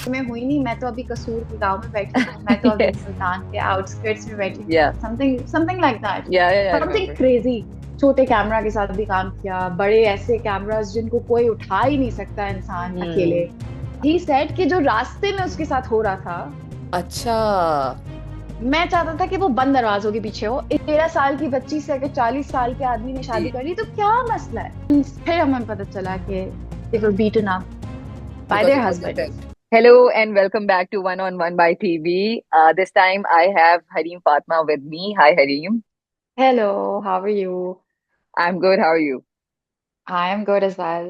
में हुई नहीं। मैं तो अभी कसूर के गांव में बैठी हूँ, मैं तो अभी Yes. मुल्तान के आउटस्कर्ट्स में बैठी हूँ, Yeah. Something something like that, Yeah, I something remember. Crazy. छोटे कैमरा के साथ भी काम किया, बड़े ऐसे कैमरास जिनको कोई उठा ही नहीं सकता इंसान अकेले। Hmm. ही सेड कि जो रास्ते में उसके साथ हो रहा था, अच्छा। मैं चाहता था कि वो बंद दरवाजों के पीछे हो। 13 साल की बच्ची से अगर 40 साल के आदमी ने शादी जी। कर ली तो क्या मसला है। फिर हमें पता चला कि they were beaten up by Because their it was husbands. attacked. Hello and welcome back to One on One by TV. This time I have Hareem Fatma with me. Hi, Hareem. Hello, how are you? I'm good. How are you? I am good as well.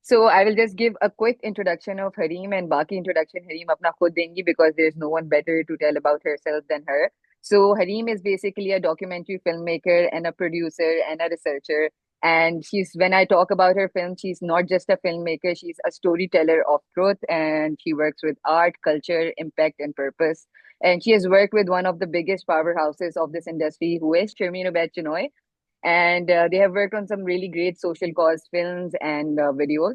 So I will just give a quick introduction of Hareem and Baki introduction Hareem apna khud dengi because there's no one better to tell about herself than her. So Hareem is basically a documentary filmmaker and a producer and a researcher. And she's when I talk about her film, she's not just a filmmaker, she's a storyteller of truth and she works with art, culture, impact, and purpose. And she has worked with one of the biggest powerhouses of this industry, who is Sharmeen Obaid and they have worked on some really great social cause films and videos,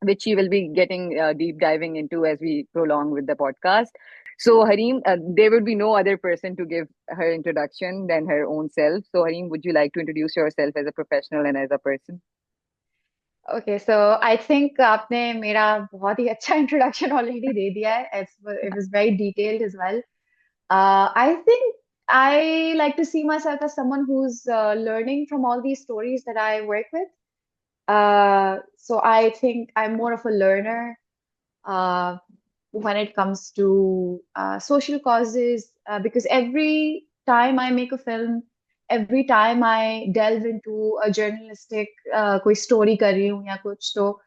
which she will be getting deep diving into as we prolong with the podcast. So, Hareem, there would be no other person to give her introduction than her own self. So, Hareem, would you like to introduce yourself as a professional and as a person? Okay, so I think आपने मेरा बहुत ही अच्छा introduction already दे दिया है. It was very detailed as well. I think I like to see myself as someone who's learning from all these stories that I work with. So I think I'm more of a learner uh, when it comes to social causes, because every time I make a film, every time I delve into a journalistic कोई story कर रही हूँ या कुछ तो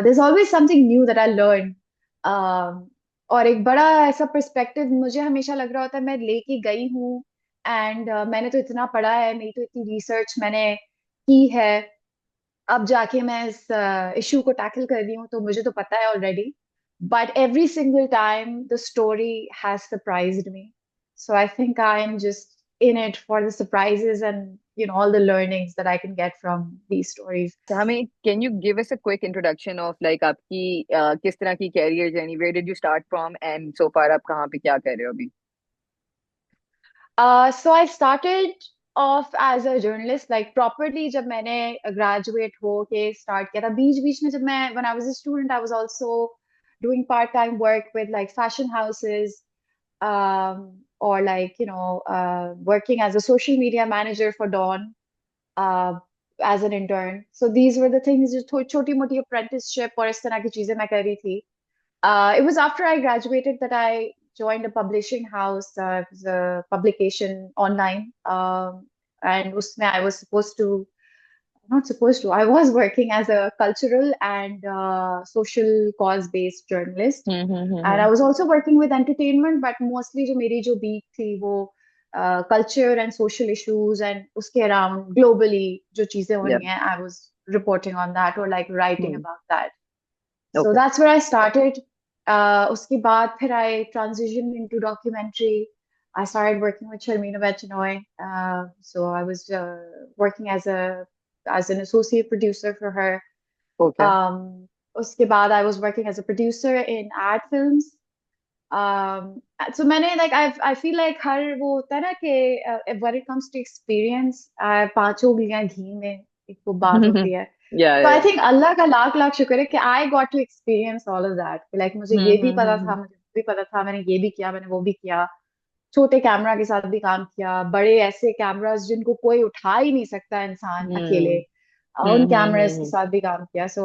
there's always something new that I learn. और एक बड़ा ऐसा पर्सपेक्टिव मुझे हमेशा लग रहा होता है मैं लेके गई हूँ, एंड मैंने तो इतना पढ़ा है, मेरी तो इतनी रिसर्च मैंने की है, अब जाके मैं इस इशू को टैकल कर रही हूँ तो मुझे तो पता है already, but every single time the story has surprised me. So I think I am just in it for the surprises and all the learnings that I can get from these stories. So, हमें can you give us a quick introduction of like आपकी किस तरह की career journey, where did you start from and so far आप कहाँ पे क्या कर रहे हो अभी? So I started off as a journalist, like properly जब मैंने graduate हो के start किया था. बीच बीच में जब मैं when I was a student, I was also doing part-time work with like fashion houses, or like working as a social media manager for Dawn, uh, as an intern. So these were the things जो छोटी मोटी apprenticeship और इस तरह की चीजें मैं कर रही थी. It was after I graduated that I joined a publishing house. It was a publication online. And usme I was supposed to, not supposed to, I was working as a cultural and social cause-based journalist. And I hmm. was also working with entertainment, but mostly जो मेरी जो beat थी वो culture and social issues and उसके around globally जो चीजें हो Yeah. रही हैं, I was reporting on that or like writing Hmm. about that. So Okay. that's where I started. उसके बाद फिर I transitioned into documentary. I started working with Sharmina Vachinoy. So I was working as an associate producer for her. Okay. Um, उसके बाद I was working as a producer in ad films. So मैंने like I feel like हर वो होता है ना कि when it comes to experience, पांचों उंगलियां घी में एक वो बात होती है. Yeah, तो yeah, आई yeah. थिंक अल्लाह का लाख लाख शुक्र है कि I got to experience all of that. Like मुझे ये भी पता था, हम्म. मुझे वो भी पता था, मैंने ये भी किया, मैंने वो भी किया. छोटे कैमरा के साथ भी काम किया, बड़े ऐसे कैमरास जिनको कोई उठा ही नहीं सकता इंसान अकेले, Hmm. उन Hmm. Hmm. कैमरास के Hmm. साथ भी काम किया. So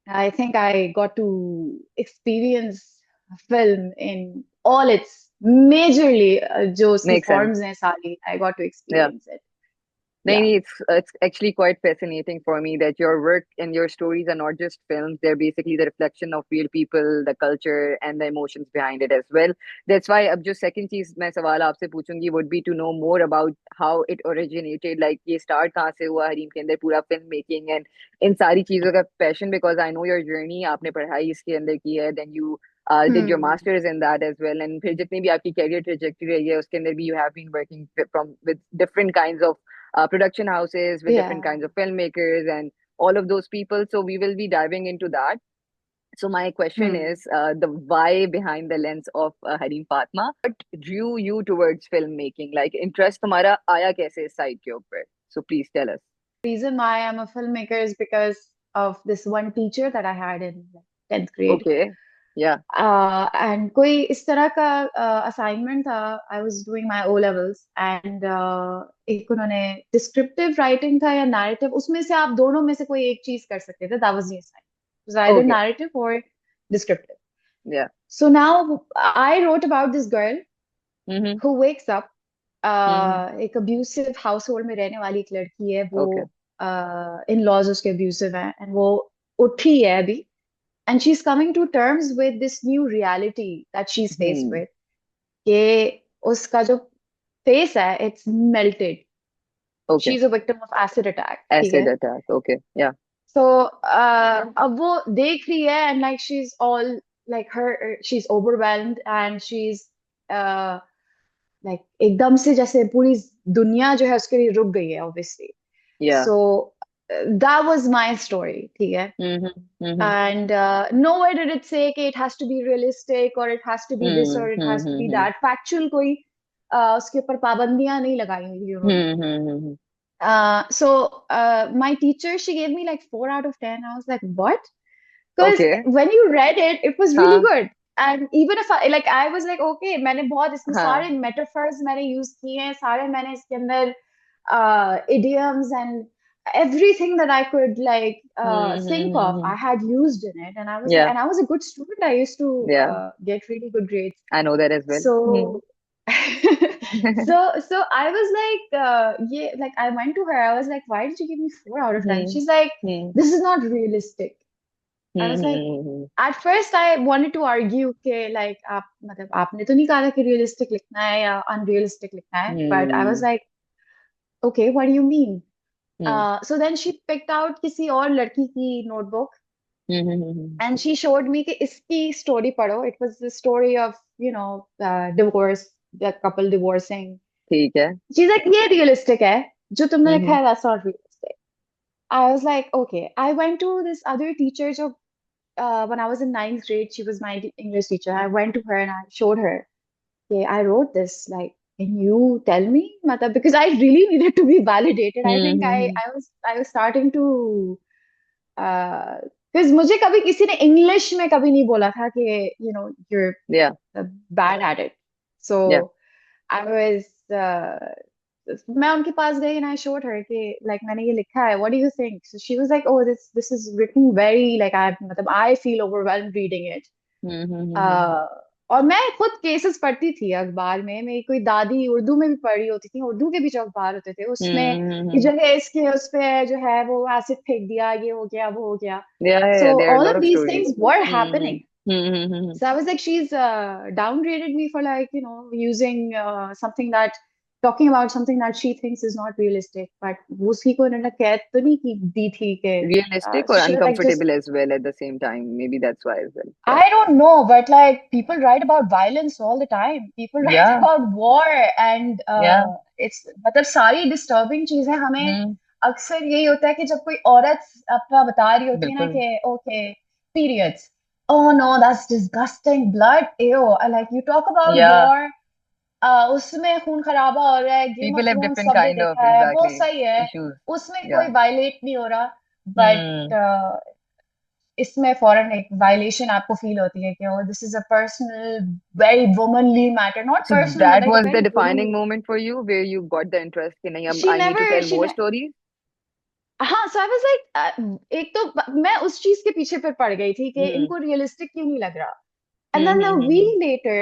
I think I got to experience film in all its majorly जो उसकी Makes sense. फॉर्म्स हैं सारी, I got to Yeah. Experience it. Yeah. Naini, it's actually quite fascinating for me that your work and your stories are not just films, they're basically the reflection of real people, the culture and the emotions behind it as well. That's why अब जो second चीज मैं सवाल आपसे पूछूंगी would be to know more about how it originated, like ये start कहाँ से हुआ हरीम के अंदर पूरा film making and इन सारी चीजों का passion, because I know your journey, आपने पढ़ाई इसके अंदर की है, then you did your hmm. masters in that as well, and फिर जितनी भी आपकी career trajectory रही है उसके अंदर भी you have been working from with different kinds of production houses with different Yeah. kinds of filmmakers and all of those people. So we will be diving into that. So my question Hmm. is the why behind the lens of Hareem Fatma. What drew you towards filmmaking? Like interest तुम्हारा आया कैसे इस side के ऊपर? So please tell us. Reason why I'm a filmmaker is because of this one teacher that I had in 10th grade. Okay. Yeah. And कोई इस तरह का असाइनमेंट था. I was doing my O levels and एक उन्होंने descriptive writing था या narrative, उसमें से आप दोनों में से कोई एक चीज कर सकते थे. That was the assignment, either Okay. Narrative और descriptive. Yeah. So now I wrote about this girl Mm-hmm. Who wakes up. Mm-hmm. एक अब्यूसिव हाउस होल्ड में रहने वाली एक लड़की है वो. Okay. इन लॉज उसके अब्यूसिव हैं एंड वो उठी है अभी, and she's coming to terms with this new reality that she's faced Hmm. with. कि उसका जो face है, it's melted. Okay. She's a victim of acid attack, ठीक Acid है. attack. Okay. Yeah. So अब वो देख रही है and like she's all like her, she's overwhelmed and she's uh, like एकदम से जैसे पूरी दुनिया जो है उसके लिए रुक गई है obviously. Yeah. So that was my story, ठीक है. Mm-hmm. Mm-hmm. And nowhere did it say कि it has to be realistic or it has to be this or it has to be Mm-hmm. that. Factual कोई उसके ऊपर पाबंदियां नहीं लगाई हुई थी उन्होंने. Mm-hmm. So my teacher, she gave me like 4 out of 10. I was like, what? Because Okay. when you read it, it was really हाँ. good. And even if I was like, okay, मैंने बहुत इसमें हाँ. सारे metaphors मैंने use किए हैं, सारे मैंने इसके अंदर idioms and everything that I could like think of, Mm-hmm. I had used in it. And I was like, Yeah. and I was a good student. I used to Yeah. get really good grades. I know that as well. Hmm. So, so I was like, yeah, like I went to her. I was like, why did you give me 4 out of 10? Hmm. She's like, Hmm. this is not realistic. I was like, Hmm. at first I wanted to argue कि like आप मतलब आपने तो नहीं कहा था कि realistic लिखना है या unrealistic लिखना है. But I was Hmm. like, okay, what do you mean? Hmm. So then she picked out किसी और लड़की की notebook Hmm. and she showed me कि इसकी story पढ़ो. It was the story of, you know, divorce, the couple divorcing. ठीक है. She's like, ये realistic है. जो तुमने लिखा Hmm. है, that's not realistic. I was like, okay. I went to this other teacher जो when I was in ninth grade, she was my English teacher. I went to her and I showed her, okay, I wrote this. Like, can you tell me? Matlab, because I really needed to be validated. I think Hmm. I was starting to because मुझे कभी किसी ने English में कभी नहीं बोला था कि you're Yeah. bad at it. Yeah. So I was मैं उनके पास गई and I showed her कि like मैंने ये लिखा है. What do you think? So she was like, oh, this is written very like I मतलब I feel overwhelmed reading it. Hmm. uh, और मैं खुद केसेस पढ़ती थी अखबार में. मेरी कोई दादी उर्दू में भी पढ़ी होती थी. उर्दू के भी जो अखबार होते थे उसमें ये Hmm. जो है इसके उस पे जो है वो एसिड फेंक दिया, ये हो गया वो हो गया. Yeah, yeah, So yeah. There are a all lot of of these stories. things were Hmm. happening. Hmm. So I was like, she's downgraded me for like, using something that, talking about something that she thinks is not realistic. But वो उसी को इन्होंने कैद तो नहीं की दी थी कि Realistic or she should have like just, uncomfortable as well at the same time. Maybe that's why as well. Yeah. I don't know, but like people write about violence all the time. People write Yeah. about war and Yeah. it's मतलब सारी disturbing चीजें हमें Hmm. अक्सर यही होता है कि जब कोई औरत अपना बता रही होती है ना बिल्कुल. कि okay, periods. Oh no, that's disgusting. Blood, ew. Like you talk about Yeah. war, उसमें खून खराबा हो रहा है, game of People have thrones different सबने kind of देखा है, वो exactly सही है. issues. उसमें कोई Yeah. वायलेट नहीं हो रहा. Hmm. बट इसमें फॉरन एक वायलेशन आपको फील होती है कि oh, this is a personal, very womanly matter. Not So personal, but that like a was the very defining womanly. moment for you where you got the interest कि नहीं अब She I need to never, tell more stories. हाँ. So I was like, एक तो मैं उस चीज के पीछे फिर पड़ गई थी कि Hmm. इनको रियलिस्टिक क्यों नहीं लग रहा. And Hmm. then a Hmm. Hmm. week later,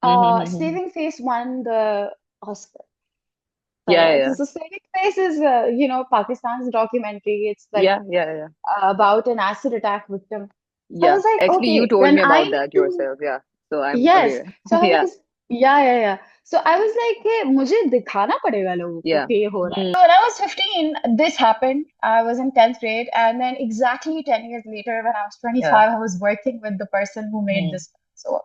Hmm. Hmm. Hmm. Saving Face won the Oscar. Yeah. Yeah. So Yeah. Saving Face is, Pakistan's documentary. It's like Yeah. Yeah. Yeah. about an acid attack victim. So I Yeah. was like, Actually, you okay, told then me I about need that to, yourself. Yeah. So I'm yes. aware. So I Yeah. was, yeah. So I was like, hey, मुझे दिखाना पड़ेगा लोगों को Yeah. कि ये हो रहा है. Hmm. So when I was 15, this happened. I was in 10th grade, and then exactly 10 years later, when I was Yeah. 25, I was working with the person who made Hmm. this film. So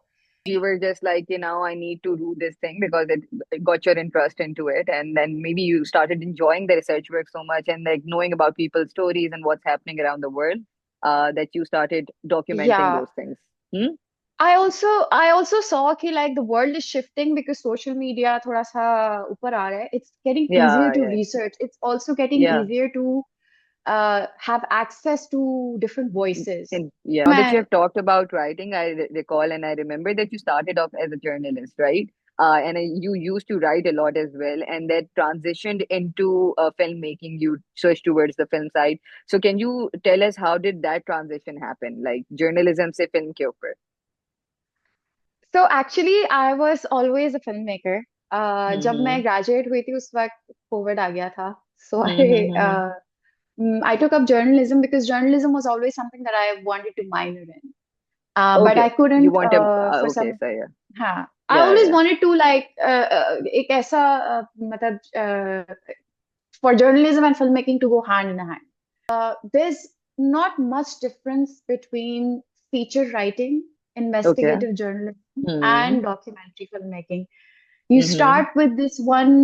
You were just like, now I need to do this thing because it got your interest into it. And then maybe you started enjoying the research work so much and like knowing about people's stories and what's happening around the world. that you started documenting Yeah. those things? Hmm? I also saw कि like the world is shifting because social media थोड़ा सा ऊपर आ रहा है. It's getting easier Yeah, to yeah, research. It's also getting yeah. easier to have access to different voices. And yeah, now that you मैं have talked about writing, I recall and I remember that you started off as a journalist, right? And you used to write a lot as well, and that transitioned into filmmaking. You switched towards the film side. So, can you tell us how did that transition happen? Like journalism से film के ऊपर. So actually I was always a filmmaker. जब मैं Mm-hmm. graduate हुई थी उस वक्त COVID आ गया था. So Mm-hmm. I took up journalism because journalism was always something that I wanted to minor in. But I Okay, you couldn't want a for okay, some. so yeah, हाँ, I yeah, always yeah. wanted to like एक ऐसा मतलब for journalism and filmmaking to go hand in hand. There's not much difference between feature writing, Okay. investigative journalism, Hmm. and documentary filmmaking. You Mm-hmm. start with this one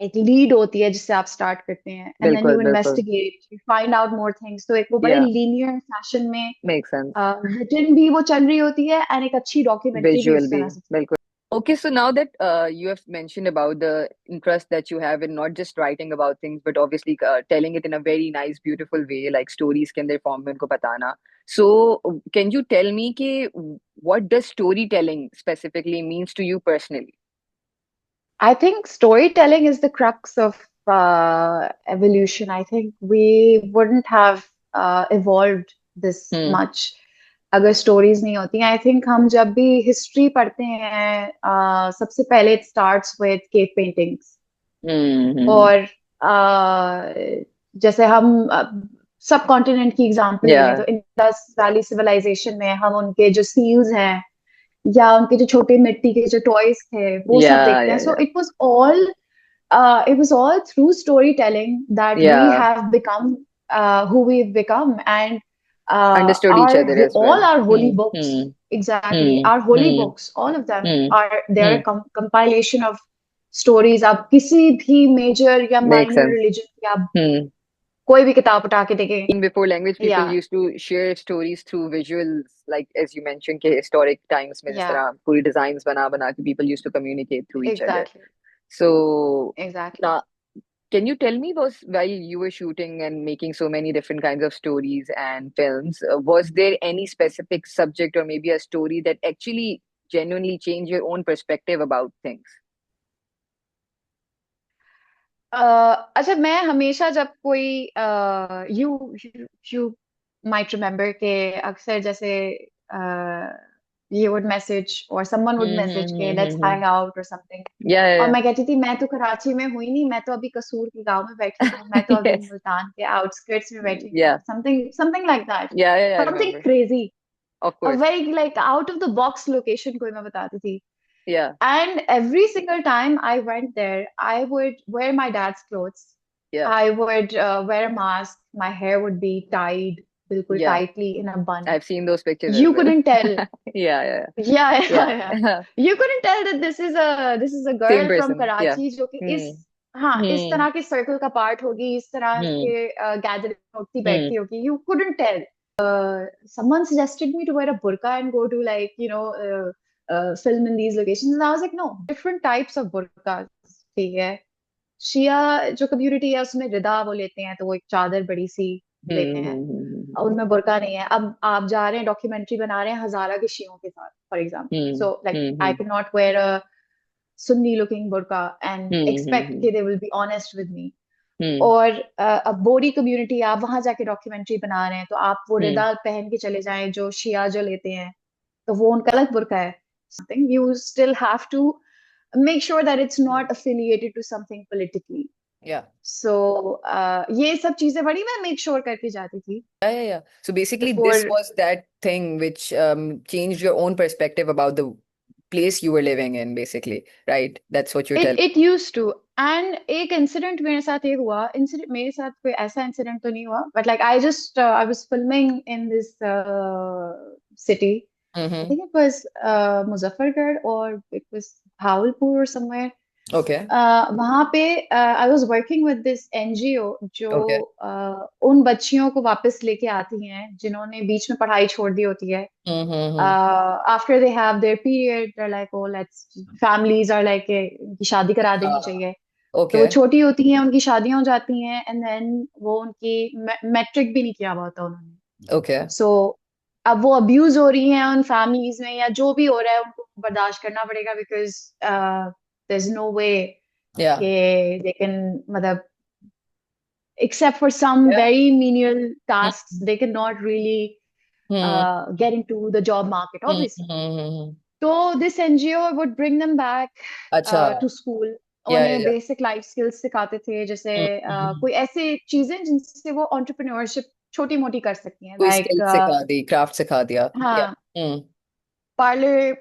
एक lead होती है जिससे आप start करते हैं and then बिल्कुल, you बिल्कुल. Investigate you find out more things तो एक वो बड़े Yeah, लीनियर फैशन में makes sense. रिटन भी वो चल रही होती है एंड एक अच्छी डॉक्यूमेंट्री भी Visual उस भी तरह से चल बिल्कुल. Okay, so now that you have mentioned about the interest that you have in not just writing about things, but obviously telling it in a very nice, beautiful way, like stories के अंदर form में उनको बताना. So, can you tell me कि what does storytelling specifically means to you personally? I think storytelling is the crux of evolution. I think we wouldn't have evolved this Hmm. much अगर stories नहीं होती. I think हम जब भी history पढ़ते हैं सबसे पहले it starts with cave paintings. Hmm. और जैसे हम सब कॉन्टिनेंट की एग्जांपल लें Yeah. तो इंडस वैली सिविलाइजेशन में हम उनके जो सील्स हैं या उनके जो छोटे मिट्टी के जो टॉयज थे वो सब Yeah. देखते हैं Yeah. So Yeah. it was all through storytelling that we Yeah. have become who we've become and Understood each other as well. all our holy Hmm. books Hmm. exactly Hmm. our holy Hmm. books all of them Hmm. are they're Hmm. a compilation of stories आप किसी भी major या Makes minor sense. Religion की आप Hmm. कोई भी किताब उठा के देखें Before language, people या used to share stories through visuals, like as you mentioned, के historic times में जिस या तरह पूरी designs बना के people used to communicate through each other. Exactly So exactly now, can you tell me, was while you were shooting and making so many different kinds of stories and films, was there any specific subject or maybe a story that actually genuinely changed your own perspective about things? अच्छा मैं हमेशा जब कोई you you might remember के अक्सर जैसे you would message or someone would message के let's hang out or something Yeah, और yeah, मैं कहती थी मैं तो कराची में हुई नहीं मैं तो अभी कसूर के गांव में बैठी हूँ मैं तो yeah. अभी Yes. मुल्तान के आउटस्कर्ट्स में बैठी हूँ Yeah. something like that Yeah, yeah, yeah, I something remember. crazy Of a course. very like out of the box location कोई मैं बताती थी Yeah, and every single time I went there I would wear my dad's clothes yeah, I would wear a mask my hair would be tied बिल्कुल yeah. tightly in a bun I've seen those pictures as you well. couldn't tell Yeah, yeah, yeah, yeah, yeah. yeah. Yeah. You couldn't tell that this is a Same girl from person. Yeah. Karachi जो कि इस Hmm. हाँ इस Hmm. तरह के circle का part होगी इस तरह Hmm. के गैदरिंग में उठती Hmm. बैठती होगी you couldn't tell someone suggested me to wear a burqa and go to like film in these locations and I was like no different types of burqas ठीक है शिया जो कम्युनिटी है उसमें रिदा वो लेते हैं तो वो एक चादर बड़ी सी लेते Hmm. हैं Hmm. उनमें बुर्का नहीं है अब आप जा रहे हैं डॉक्यूमेंट्री बना रहे हैं हजारा के शियों के साथ for example Hmm. So like Hmm. I Hmm. Can not wear a Sunni looking burqa and Hmm. Expect Hmm. कि they will be honest with me Hmm. और अब बोरी कम्युनिटी आप वहां जाके डॉक्यूमेंट्री बना रहे हैं तो आप वो Hmm. रिदा पहन के चले जाएं जो शिया जो लेते हैं तो वो उनका अलग बुर्का है something you still have to make sure that it's Hmm. not affiliated to something politically Yeah. so ये सब चीजें बड़ी मैं make sure करके जाती थी Yeah, yeah, yeah. So basically, this before was that thing which changed your own perspective about the place you were living in, basically, right? That's what you're it telling. it used to and एक incident मेरे साथ ये हुआ incident मेरे साथ कोई ऐसा incident तो नहीं हुआ but like I was filming in this city I Mm-hmm. think it was Muzaffargarh or it was Bhavalpur or somewhere. Okay. वहां पे I was working with this NGO जो Okay. उन बच्चियों को वापस लेके आती हैं जिन्होंने बीच में पढ़ाई छोड़ दी होती है. Mm-hmm. After they have their period, they're like, oh, let's families are like इनकी शादी करा देनी Uh, चाहिए. तो वो okay. छोटी होती हैं, उनकी शादियां हो जाती हैं, एंड देन वो उनकी मैट्रिक भी नहीं किया हुआ होता उन्होंने. Okay. सो अब वो अब्यूज हो रही हैं उन फैमिलीज में, या जो भी हो रहा है उनको बर्दाश्त करना पड़ेगा, because there is no way Yeah. कि they can, मतलब, except for some Yeah. very menial tasks, Mm-hmm. they cannot really Hmm. get into the job market, obviously. Mm-hmm. So this NGO would bring them back अच्छा. to school. Yeah, yeah, उन्हें yeah. Basic life skills सिखाते थे, जैसे Mm-hmm. कोई ऐसे चीजें जिनसे वो एंटरप्रेन्योरशिप छोटी मोटी कर सकती हैं, कोई लाइक स्किल सिखा दी, क्राफ्ट सिखा दिया. या. हाँ, हम्म. पार्लर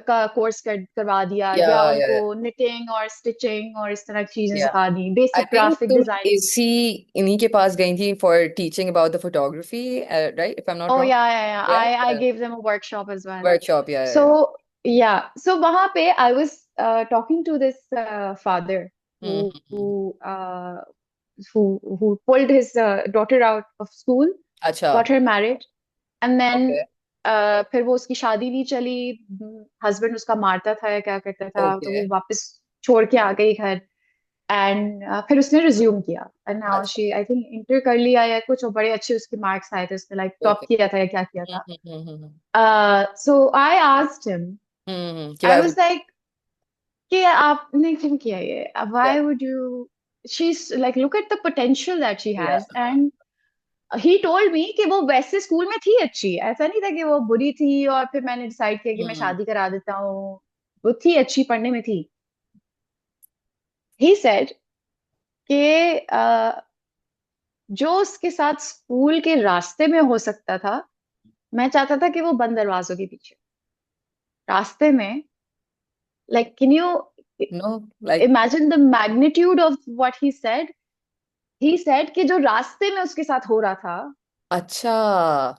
का कोर्स करवा दिया, या या या उनको निटिंग और स्टिचिंग और इस तरह की चीजें या सिखा दी, आई बेसिक थिंक ग्राफिक तुम डिजाइनिंग. इसी इन्हीं के पास गई थी for teaching about the photography, right, if I am not Oh wrong. yeah, yeah, yeah. या I या gave them a workshop as well. Workshop. या. So yeah, so वहाँ पे I was talking to this father hmm. who pulled his daughter out of school, अच्छा. got her married, and then okay. फिर वो उसकी शादी नहीं चली. हस्बैंड उसका मारता था या क्या करता था, तो ओके. वो वापस छोड़ के आ गई घर. एंड फिर उसने रिज्यूम किया, एंड नाउ अच्छा. शी आई थिंक इंटर कर लिया या कुछ, और बड़े अच्छे उसके मार्क्स आए थे, उसने लाइक टॉप ओके. किया था या क्या किया था. हम्म. So I asked him, कि I भाई was like, कि आपने क्यों किया ये? या Why would you? She's like, look at the potential that she या has. And he told me कि वो वैसे स्कूल में थी अच्छी, ऐसा नहीं था कि वो बुरी थी और फिर मैंने डिसाइड किया कि मैं हम्म. शादी करा देता हूँ. वो थी अच्छी, पढ़ने में थी. He said कि जो उसके साथ स्कूल के रास्ते में हो सकता था, मैं चाहता था कि वो बंद दरवाजों के पीछे, रास्ते में, like, can you know like. imagine the magnitude of what he said? He said कि जो रास्ते में उसके साथ हो रहा था, अच्छा.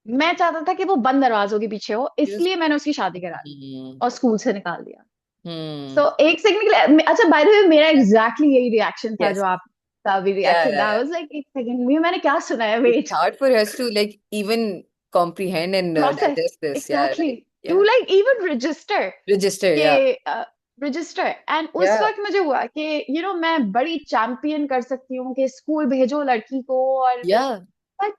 मैं चाहता था कि वो बंद दरवाजों के पीछे हो, Just- इसलिए मैंने उसकी शादी करा दी हम्म. और स्कूल से निकाल दिया. हम्म. सो एक सेकंड के लिए, अच्छा, बाय द वे, मेरा एग्जैक्टली यही रिएक्शन था Yes. जो आपका भी Yeah, रिएक्शन था. yeah, I yeah. Was like, एक सेकंड में मैंने क्या सुना है, It's wait. hard for us to like even comprehend and process, digest this. Yeah, exactly, right. To Yeah. Like even register Register. के Yeah. रजिस्टर. एंड उस Yeah. वक्त मुझे हुआ कि मैं बड़ी चैंपियन कर सकती हूँ कि स्कूल भेजो लड़की को, और Yeah. बट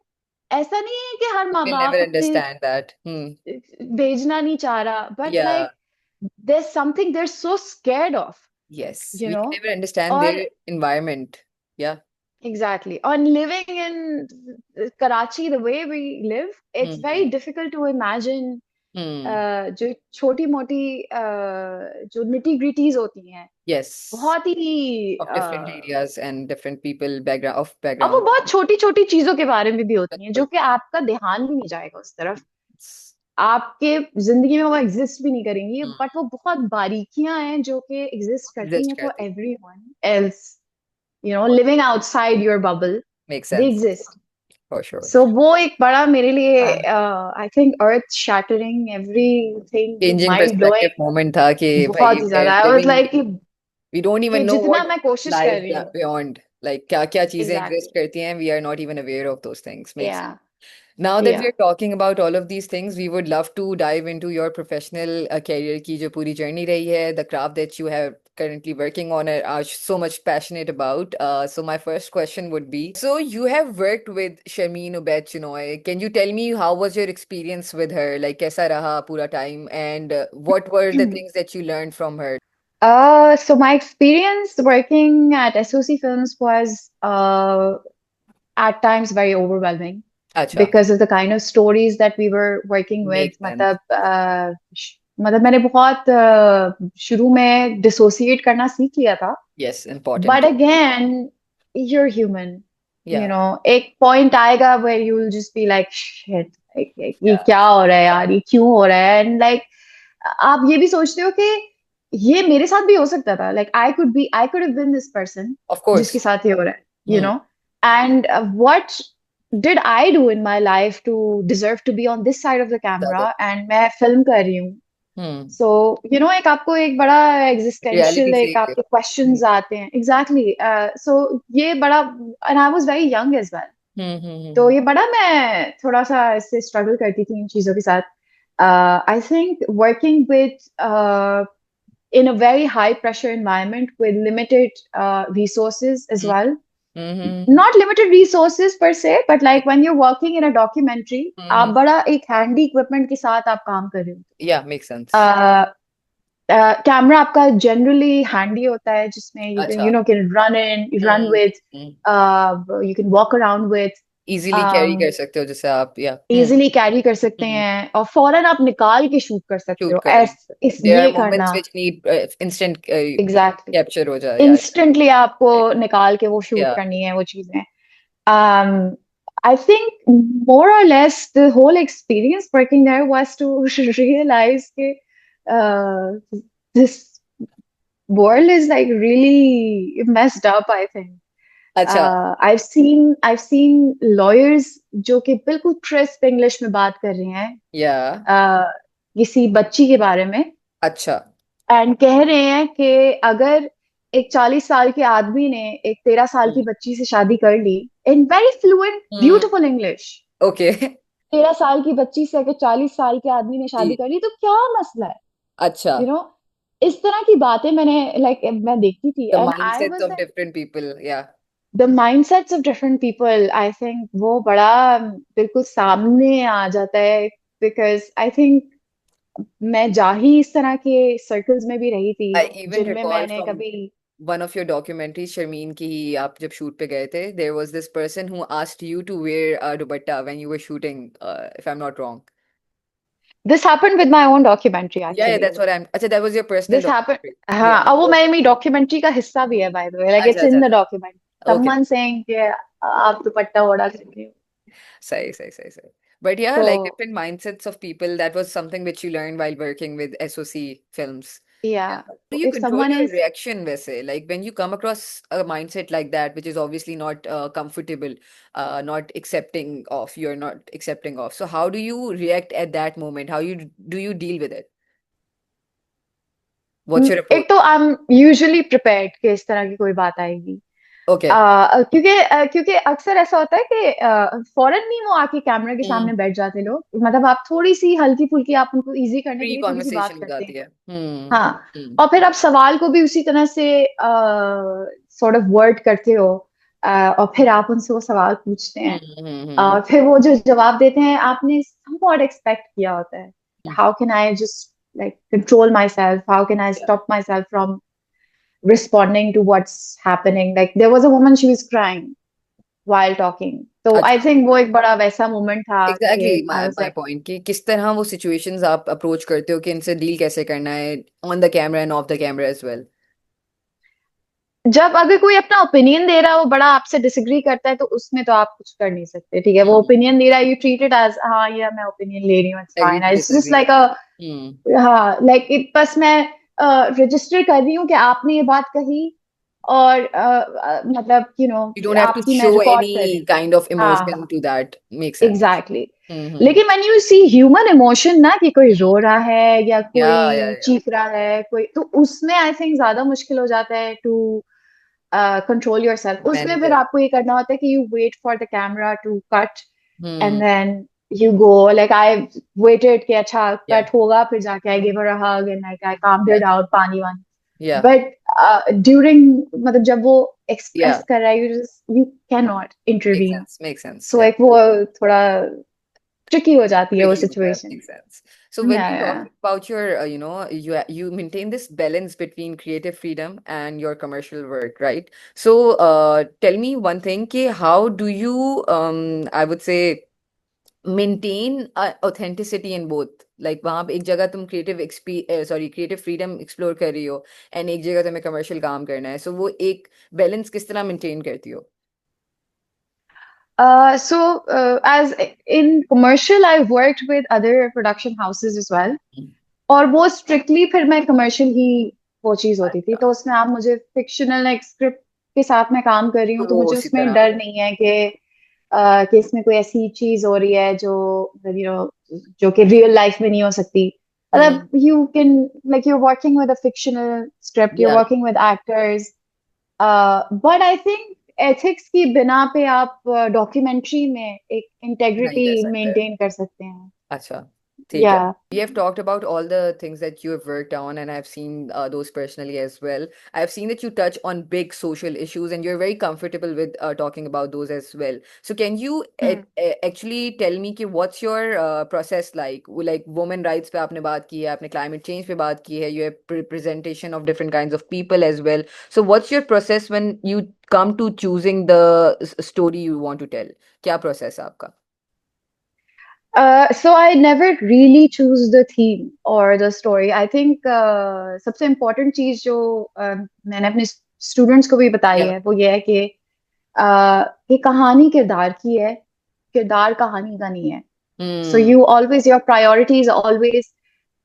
ऐसा नहीं है कि हर माँ We'll बाप never अपने understand that. Hmm. भेजना नहीं चाह रहा, but Yeah. Like there's something they're so scared of, Yes. you We know. can never understand Or their environment. Yeah. exactly, on living in Karachi the way we live, it's Hmm. very difficult to imagine Hmm. जो छोटी मोटी जो nitty gritties होती हैं, Yes. बहुत ही Of different areas and different people background of अब वो background. बहुत छोटी छोटी चीजों के बारे में भी होती हैं जो कि आपका ध्यान भी नहीं जाएगा उस तरफ, आपके जिंदगी में वो एग्जिस्ट भी नहीं करेंगी, Hmm. बट वो बहुत बारीकियां हैं जो कि एग्जिस्ट करती Exist हैं फॉर करती. Everyone else, living outside your bubble, Makes they sense exist. for sure. सो वो एक बड़ा मेरे लिए, हाँ. I think, earth shattering, everything Changing mind perspective blowing, moment था कि भाई बहुत ही we're ज्यादा. I was living, like we don't कि even know जितना what मैं कोशिश कर lies रही हूँ. beyond, like क्या क्या चीजें एग्जैक्टली, exist करती हैं, we are not even aware of those things. Makes या sense. Now that या we're talking about all of these things, we would love to dive into your professional career की जो पूरी journey रही है, the craft that you have currently working on and are so much passionate about. So my first question would be, so you have worked with Sharmeen Obaid Chinoy. Can you tell me how was your experience with her? Like कैसा रहा पूरा time, and what were the things that you learned from her? So my experience working at SOC Films was at times very overwhelming अच्छा. because of the kind of stories that we were working with. Makes sense. मतलब मैंने बहुत शुरू में dissociate करना सीख लिया था. Yes, important but to. Again, you're human, Yeah, एक पॉइंट आएगा where you will just be like shit, ये yeah, क्या हो रहा है यार, ये क्यों हो रहा है, एंड लाइक आप ये भी सोचते हो कि ये मेरे साथ भी हो सकता था, like I could have been this person of जिसके course. साथ ये हो रहा है, Hmm. And what did I do in my life to deserve to be on this side of the The other. Camera, and मैं film कर रही हूँ. हम्म। सो एक आपको एक बड़ा रियलिटी एग्जिस्टेंशियल से एक एक। आपके क्वेश्चंस आते हैं एग्जैक्टली। सो ये बड़ा, and I was very young age well. तो हम्म। ये बड़ा मैं थोड़ा सा इससे स्ट्रगल करती थी इन चीजों के साथ। I think working with in a very high pressure environment with limited resources as hmm well. Hmm. Not limited resources per se, but like when you're working in a documentary, आप हम्म। बड़ा एक handy equipment के साथ आप काम कर रहे या मेक सेंस। हो। कैमरा आपका जनरली हैंडी होता है, जिसमें यू कैन अच्छा। Can run with, hmm. You can walk around with, easily carry कर सकते हो जैसे आप, या इजिली कैरी कर सकते हम्म। हैं और फौरन आप निकाल के शूट कर सकते शूट हो। कर रहे ऐस हैं, इस देयर आर ये मोमेंट्स करना which need instant exactly, capture हो जाए, या इंस्टेंटली आपको निकाल के वो शूट या करनी है वो चीजें। um I think more or less the whole experience working there was to realize that this world is like really messed up, I think. अच्छा। I've seen lawyers जो कि बिल्कुल crisp इंग्लिश में बात कर रहे हैं या किसी बच्ची के बारे में, अच्छा। एंड कह रहे हैं कि अगर एक 40 साल के आदमी ने एक 13 साल की हम्म। बच्ची से शादी कर ली in very fluent beautiful English, okay. 13 साल की बच्ची से अगर 40 साल के आदमी ने जी। शादी कर ली तो क्या मसला है? अच्छा। यू you know इस तरह की बातें मैंने मैं देखती थी the and I mindsets was of like different people, yeah the mindsets of different people, I think वो बड़ा बिल्कुल सामने आ जाता है। बिकॉज आई थिंक मैं जा ही इस तरह के सर्कल्स में भी रही थी आई इवन जिनमें रिकॉल मैंने फ्रॉम कभी। One of your documentaries, Sharmeen की ही, आप जब शूट पे गए थे, there was this person who asked you to wear a dupatta when you were shooting, if I am not wrong. This happened with my own documentary yeah actually. That's what I am, अच्छा that was your personal this happened, documentary. Yeah हाँ, और वो okay. मेरी documentary का हिस्सा भी है bye the way, like अच्छा इट्स अच्छा इन द अच्छा। Document, okay. समवन सेइंग कि आप दुपट्टा ओढ़ा करके हो। सही सही सही सही। But yeah, तो like different mindsets of people, that was something which you learned while working with SOC films. या, Yeah. How do तो you if control someone your is, reaction, वैसे? Like when you come across a mindset like that, which is obviously not comfortable, not accepting of, you're not accepting of. So how do you react at that moment? How do you deal with it? What's your approach? एक तो I am usually prepared कि इस तरह की कोई बात आएगी। Okay. क्योंकि अक्सर ऐसा होता है कि फौरन नहीं वो आके कैमरा के Hmm. सामने बैठ जाते लोग, मतलब आप थोड़ी सी हल्की फुल्की, आप उनको इजी करने के Free लिए थोड़ी सी बात conversation हो करते जाती हैं। है। हाँ, Hmm. और फिर आप सवाल को भी उसी तरह से सॉर्ट ऑफ वर्ड करते हो, और फिर आप उनसे वो सवाल पूछते हैं, Hmm. फिर वो जो जवाब देते हैं आपने somewhat एक्सपेक्ट किया होता है। How can I just like control my self, how can I Yeah. Stop my self from responding to what's happening. Like there was a woman, she was crying while talking. So I अच्छा। think वो एक बड़ा वैसा moment था कि exactly I my was my like, point, कि किस तरह वो सिचुएशंस आप अप्रोच करते हो, कि इनसे डील कैसे करना है, on the camera and off the camera as well. जब अगर कोई अपना ओपिनियन दे रहा है, वो बड़ा आपसे डिसएग्री करता है, तो उसमें तो आप कुछ कर नहीं सकते। ठीक है, वो ओपिनियन दे रहा है, यू ट्रीट इट एज हाँ ये मैं ओपिनियन ले रही हूँ, it's agree fine, to it's just disagree. Like a, हाँ, लाइक इट, बस मैं रजिस्टर कर रही हूँ कि आपने ये बात कही, और मतलब यू डोंट हैव टू आपकी मैं शो रिकॉर्ड कर रही एनी हूँ। काइंड ऑफ हाँ इमोशन हाँ, to that, make sense. Exactly exactly. Hmm. लेकिन when you see human emotion ना, कि कोई रो रहा है या या कोई चीख रहा है कोई, तो उसमें आई थिंक ज्यादा मुश्किल हो जाता है टू कंट्रोल योर सेल्फ। उसमें मैनेज फिर इट। आपको ये करना होता है कि you wait for the camera to cut, and hmm. Then you go, like I waited कि अच्छा या कट होगा, फिर जाके I give her a hug and like I calmed या हर डाउन, पानी वानी। या बट ड्यूरिंग, मतलब जब वो या एक्सप्रेस कर रहा है, you can not make intervene. Sense, make sense. So एक वो थोड़ा ट्रिकी हो जाती है वो Tricky होता है, situation. makes sense. So when या we या talk about your, you maintain this balance between creative freedom and your commercial work, right? So tell me one thing, कि how do you, I would say, maintain authenticity in both? Like वहाँ पे एक जगह तुम creative freedom explore कर रही हो, and एक जगह तुम्हें commercial काम करना है, so वो एक balance किस तरह maintain करती हो? So as in commercial, I worked with other production houses as well. और वो स्ट्रिक्टली फिर मैं कमर्शियल ही वो चीज होती थी, अच्छा। तो उसमें आप मुझे फिक्शनल एक स्क्रिप्ट के साथ मैं काम कर रही हूँ, तो तो मुझे उसी उसमें तरह। डर नहीं है कि इसमें कोई ऐसी चीज हो रही है जो, जो कि रियल लाइफ में नहीं हो सकती। मतलब Mm-hmm. you can like you're working with a fictional script, you're Yeah, working with actors, but I think ethics की बिना पे आप डॉक्यूमेंट्री में एक नहीं इंटेग्रिटी कर सकते। मेंटेन कर सकते हैं. अच्छा, ठीक है। Yeah. We have talked about all the things that you have worked on, and I've seen those personally as well. I've seen that you touch on big social issues, and you're very comfortable with talking about those as well. So, can you actually tell me कि what's your process like? Like women rights पे आपने बात की है, आपने climate change पे बात की है, you have representation of different kinds of people as well. So, what's your process when you come to choosing the story you want to tell? क्या process है आपका? So I never really choose the theme or the story. I think सबसे important चीज जो मैंने अपने students को भी बताई Yeah. है वो ये है कि कहानी किरदार की है, किरदार कहानी का नहीं है. So Hmm. you always your priority is always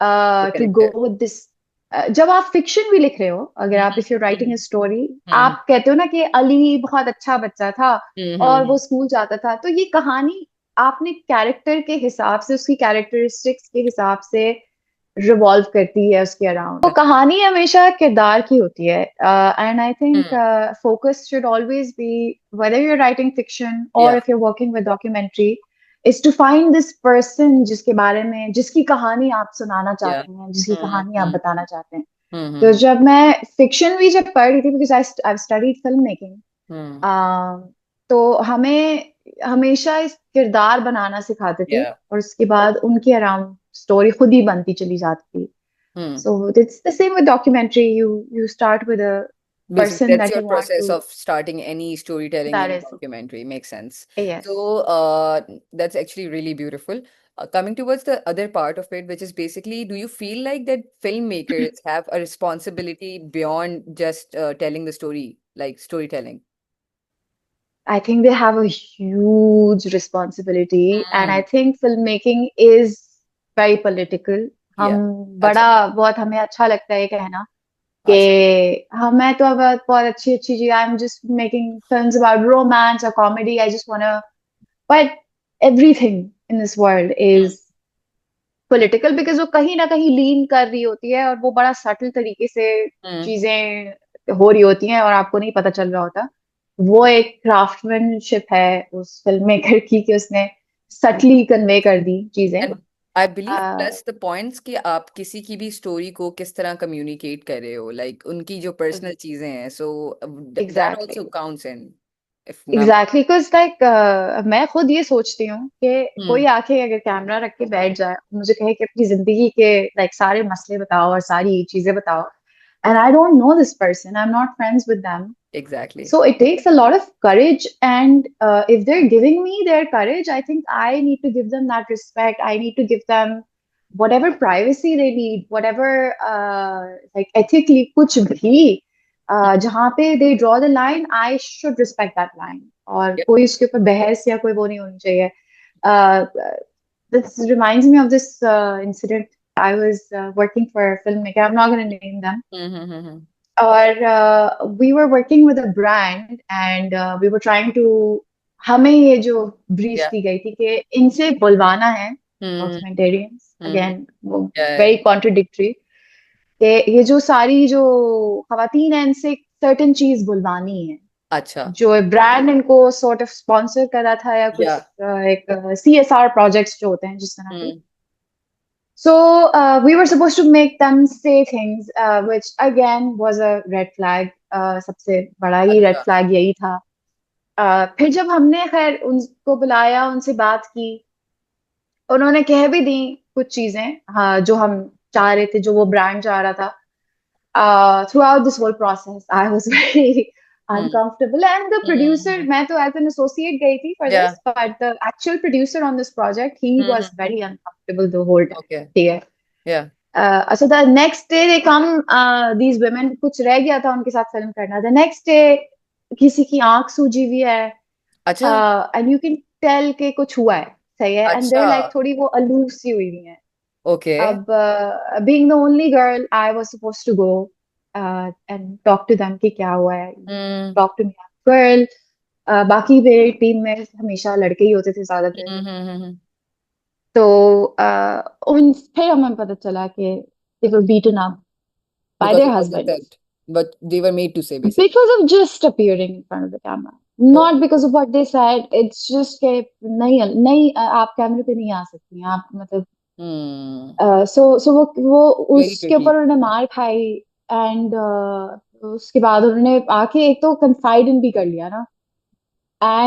The to go character. with this. जब आप फिक्शन भी लिख रहे हो, अगर आप Mhm, if you're writing a mhm, story, mhm, आप कहते हो ना कि अली बहुत अच्छा बच्चा था और वो mhm, स्कूल जाता था, तो ये कहानी आपने कैरेक्टर के हिसाब से उसकी कैरेक्टरिस्टिक्स के हिसाब से रिवॉल्व करती है उसके अराउंड. तो कहानी हमेशा किरदार की होती है. And I think mhm. Focus should always be whether you're writing fiction or Yeah, if you're working with documentary is to find this person जिसके बारे में जिसकी कहानी आप सुनाना yeah. चाहते हैं, जिसकी Mhm, कहानी आप mhm, बताना चाहते हैं. तो mhm, जब मैं फिक्शन भी जब पढ़ रही थी because I studied film making, mhm. तो हमें हमेशा इस किरदार बनाना सिखाते थे Yeah. और उसके बाद उनके अराउंड स्टोरी खुद ही बनती चली जाती थी. Hmm. So it's the same with documentary. You start with a Basically, person that's that your you want process to. of starting any storytelling That in a is, documentary. Makes sense. yes. So, that's actually really beautiful. Coming towards the other part of it, which is basically, do you feel like that filmmakers have a responsibility beyond just telling the story, like storytelling? I think they have a huge responsibility, and I Hmm. think filmmaking is very political. हम Yeah. अच्छा, बड़ा बहुत हमें अच्छा लगता है ये कहना अच्छा. कि हाँ मैं तो अब बहुत अच्छी अच्छी चीज I am just making films about romance और comedy I just wanna but everything in this world Hmm. Is political because वो कहीं ना कहीं लीन कर रही होती है और वो बड़ा सटल तरीके से Hmm. चीजें हो रही होती हैं और आपको नहीं पता चल रहा होता. वो एक क्राफ्टमैनशिप है उस फिल्म मेकर की कि उसने सटली कन्वे कर दी चीजें. And I believe plus the points कि आप किसी की भी स्टोरी को किस तरह कम्युनिकेट कर रहे हो, लाइक उनकी जो पर्सनल चीजें हैं, so that exactly also counts in if मैं। एग्जैक्टली बिकॉज लाइक मैं खुद ये सोचती हूँ कि कोई हम्म। आके अगर कैमरा रख के बैठ जाए मुझे कहे कि अपनी जिंदगी के लाइक सारे मसले बताओ और सारी चीजें बताओ and I don't know this person I am not friends with them. Exactly. So it takes a lot of courage, and if they're giving me their courage, I think I need to give them that respect. I need to give them whatever privacy they need, whatever like ethically कुछ भी जहाँ पे they draw the line, I should respect that line. और कोई उसके ऊपर बहस या कोई वो नहीं होनी चाहिए. Uh, this reminds me of this incident. I was working for a filmmaker. I'm not going to name them. हम्म। और we were working with a brand and we were trying to हमें ये जो ब्रीफ या। दी गई थी कि इनसे बुलवाना है हम्म। डॉक्यूमेंटेरियंस हम्म। अगेन वो या। वेरी कॉन्ट्रडिक्टरी कि ये जो सारी जो खवातीन हैं इनसे सर्टेन चीज बुलवानी है अच्छा। जो ब्रांड इनको सॉर्ट ऑफ स्पॉन्सर कर रहा था या या। कुछ एक CSR प्रोजेक्ट्स जो होते हैं जिस तरह के. हम्म। So we were supposed to make them say things, which again was a red flag. सबसे बड़ा ही red अच्छा। flag यही था. फिर जब हमने खैर उनको बुलाया उनसे बात की उन्होंने कह भी दी कुछ चीजें हाँ जो हम चाह रहे थे जो वो ब्रांड चाह रहा था. Throughout this whole process, I was very hmm. uncomfortable. And the producer, हम्म। मैं तो as an associate गई थी for या। this, but the actual producer on this project, he was hmm. very uncomfortable the whole time. Okay. ठीक है. या। So the next day they come, these women कुछ रह गया था उनके साथ फिल्म करना. The next day किसी की आंख सूजी हुई है अच्छा। and you can tell कि कुछ हुआ है सही है and अच्छा। they're like थोड़ी वो aloof सी हुई हुई है. ओके। अब being the only girl I was supposed to go and talk to them कि क्या हुआ है. हम्म। Talk to me girl. बाकी मेरी टीम में हमेशा लड़के ही होते थे ज्यादातर. हम्म। तो उन फिर हमें पता चला कि they were beaten up by Because their of what they said, husbands but they were made to say basically. because of just appearing in front of the camera. Oh, Not because of what they said. It's just कि नहीं नहीं आप कैमरे पे नहीं आ सकती हैं आप मतलब hmm. सो वो Very उसके ऊपर tricky. उन्होंने मार खाई एंड उसके बाद उन्होंने आके एक तो कन्फाइड भी कर लिया ना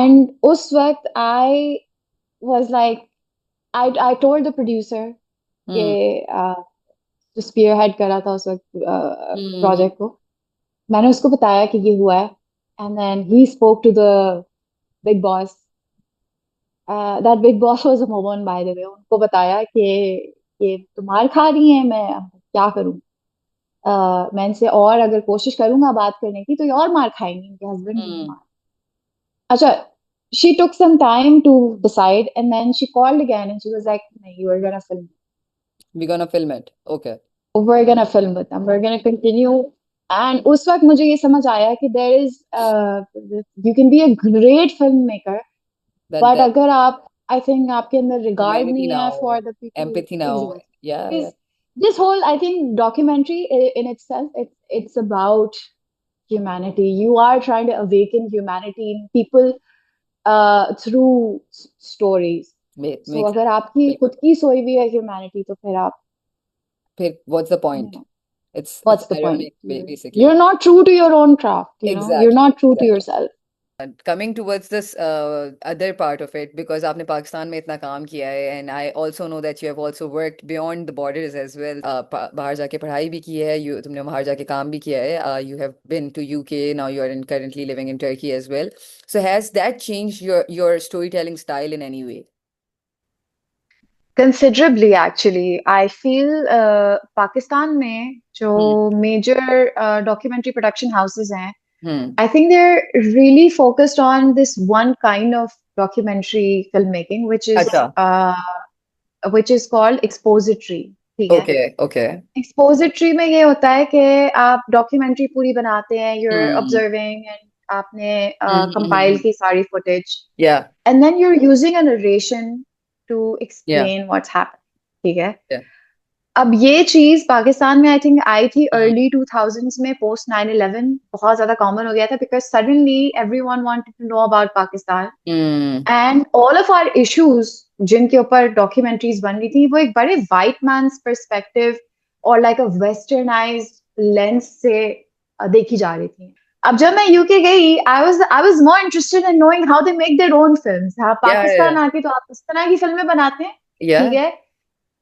एंड उस वक्त I was like I told the producer के Hmm. जो स्पीयर हेड करा था उस वक्त Hmm. प्रोजेक्ट को मैंने उसको बताया कि ये हुआ है and then he spoke to the big boss that big boss was a woman by the way उनको बताया कि ये तो मार खा रही है मैं अब क्या करूं मैं इनसे और अगर कोशिश करूंगा बात करने की तो ये और मार खाएंगी इनके हस्बैंड भी Hmm. मार अच्छा she took some time to decide and then she called again and she was like no, you are gonna film We're gonna film it. Okay. we're gonna film with them we're gonna continue and उस वक्त मुझे ये समझ आया कि there is you can be a great filmmaker But but that अगर आप I think आपके अंदर regard humanity नहीं है for now, the people empathy now. exist Yeah, yeah. because this whole I think documentary in itself it's about humanity you are trying to awaken humanity in people through stories so Makes sense. अगर आपकी बिल्कुल. खुद की सोई हुई है humanity तो फिर आप फिर what's the you point? know It's what's the point ironic, you're basically. not true to your own craft you're Exactly, not true to exactly. yourself Coming towards this other part of it, because आपने पाकिस्तान में इतना काम किया है, and I also know that you have also worked beyond the borders as well. बाहर जाके पढ़ाई भी की है, तुमने बाहर जाके काम भी किया है. You have been to UK, now you are currently living in Turkey as well. So has that changed your storytelling style in any way? considerably actually I feel Pakistan में जो Hmm. major documentary production houses हैं Hmm. I think they're really focused on this one kind of documentary filmmaking अच्छा. which is called expository ठीक है Okay, okay. Expository में ये होता है कि आप डॉक्यूमेंट्री पूरी बनाते हैं you're Hmm. observing and आपने कंपाइल Mm-hmm. की सारी footage Yeah, and then you're using a narration to yeah, explain what's happening ठीक है yeah. अब ये चीज पाकिस्तान में आई थिंक आई थी Hmm. अर्ली 2000s में पोस्ट 9/11 बहुत ज्यादा कॉमन हो गया था because suddenly everyone wanted to know about Pakistan Hmm. And all of our issues जिनके ऊपर डॉक्यूमेंट्रीज बन रही थी वो एक बड़े वाइट मैन्स पर्सपेक्टिव और लाइक अ वेस्टर्नाइज्ड लेंस से देखी जा रही थी अब जब मैं यूके गई I was more interested in knowing how they make their own films हाँ Yeah, yeah, पाकिस्तान आके तो आप इस तरह की फिल्में बनाते हैं ठीक yeah. है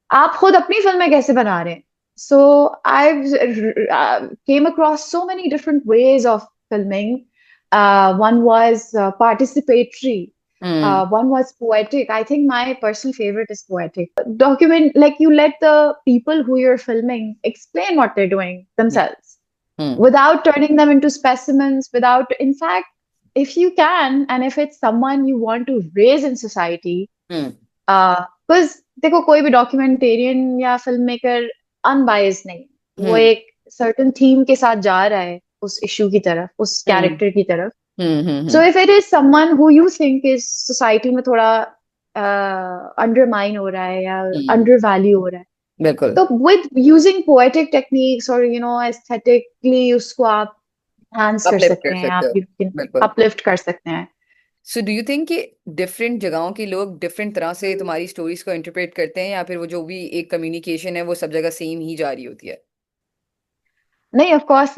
आप खुद अपनी फिल्में कैसे बना रहे हैं so I came across so many different ways of filming one was participatory Hmm. one was poetic I think my personal favorite is poetic document like you let the people who you're filming explain what they're doing Yeah. themselves Hmm. without turning them into specimens without in fact if you can and if it's someone you want to raise in society Hmm. Because देखो कोई भी डॉक्यूमेंटेरियन या film maker unbiased नहीं वो Hmm. एक certain theme के साथ जा रहा है उस इशू की तरफ उस Hmm. कैरेक्टर की तरफ Hmm. Hmm. So Hmm. If it is someone who you think is society में थोड़ा अंडरमाइन हो रहा है या Hmm. अंडर वैल्यू हो रहा है बिल्कुल. तो विद यूजिंग पोएटिक टेक्निक्स और एस्थेटिकली उसको आप एनहांस कर अपलिफ्ट सकते कर हैं सकते आप हो. यू कैन बिल्कुल. अपलिफ्ट कर सकते हैं सो डू यू थिंक कि डिफरेंट जगहों के लोग डिफरेंट तरह से तुम्हारी स्टोरीज को इंटरप्रेट करते हैं, या फिर वो जो भी एक कम्युनिकेशन है वो सब जगह सेम ही जारी होती है? No, of course,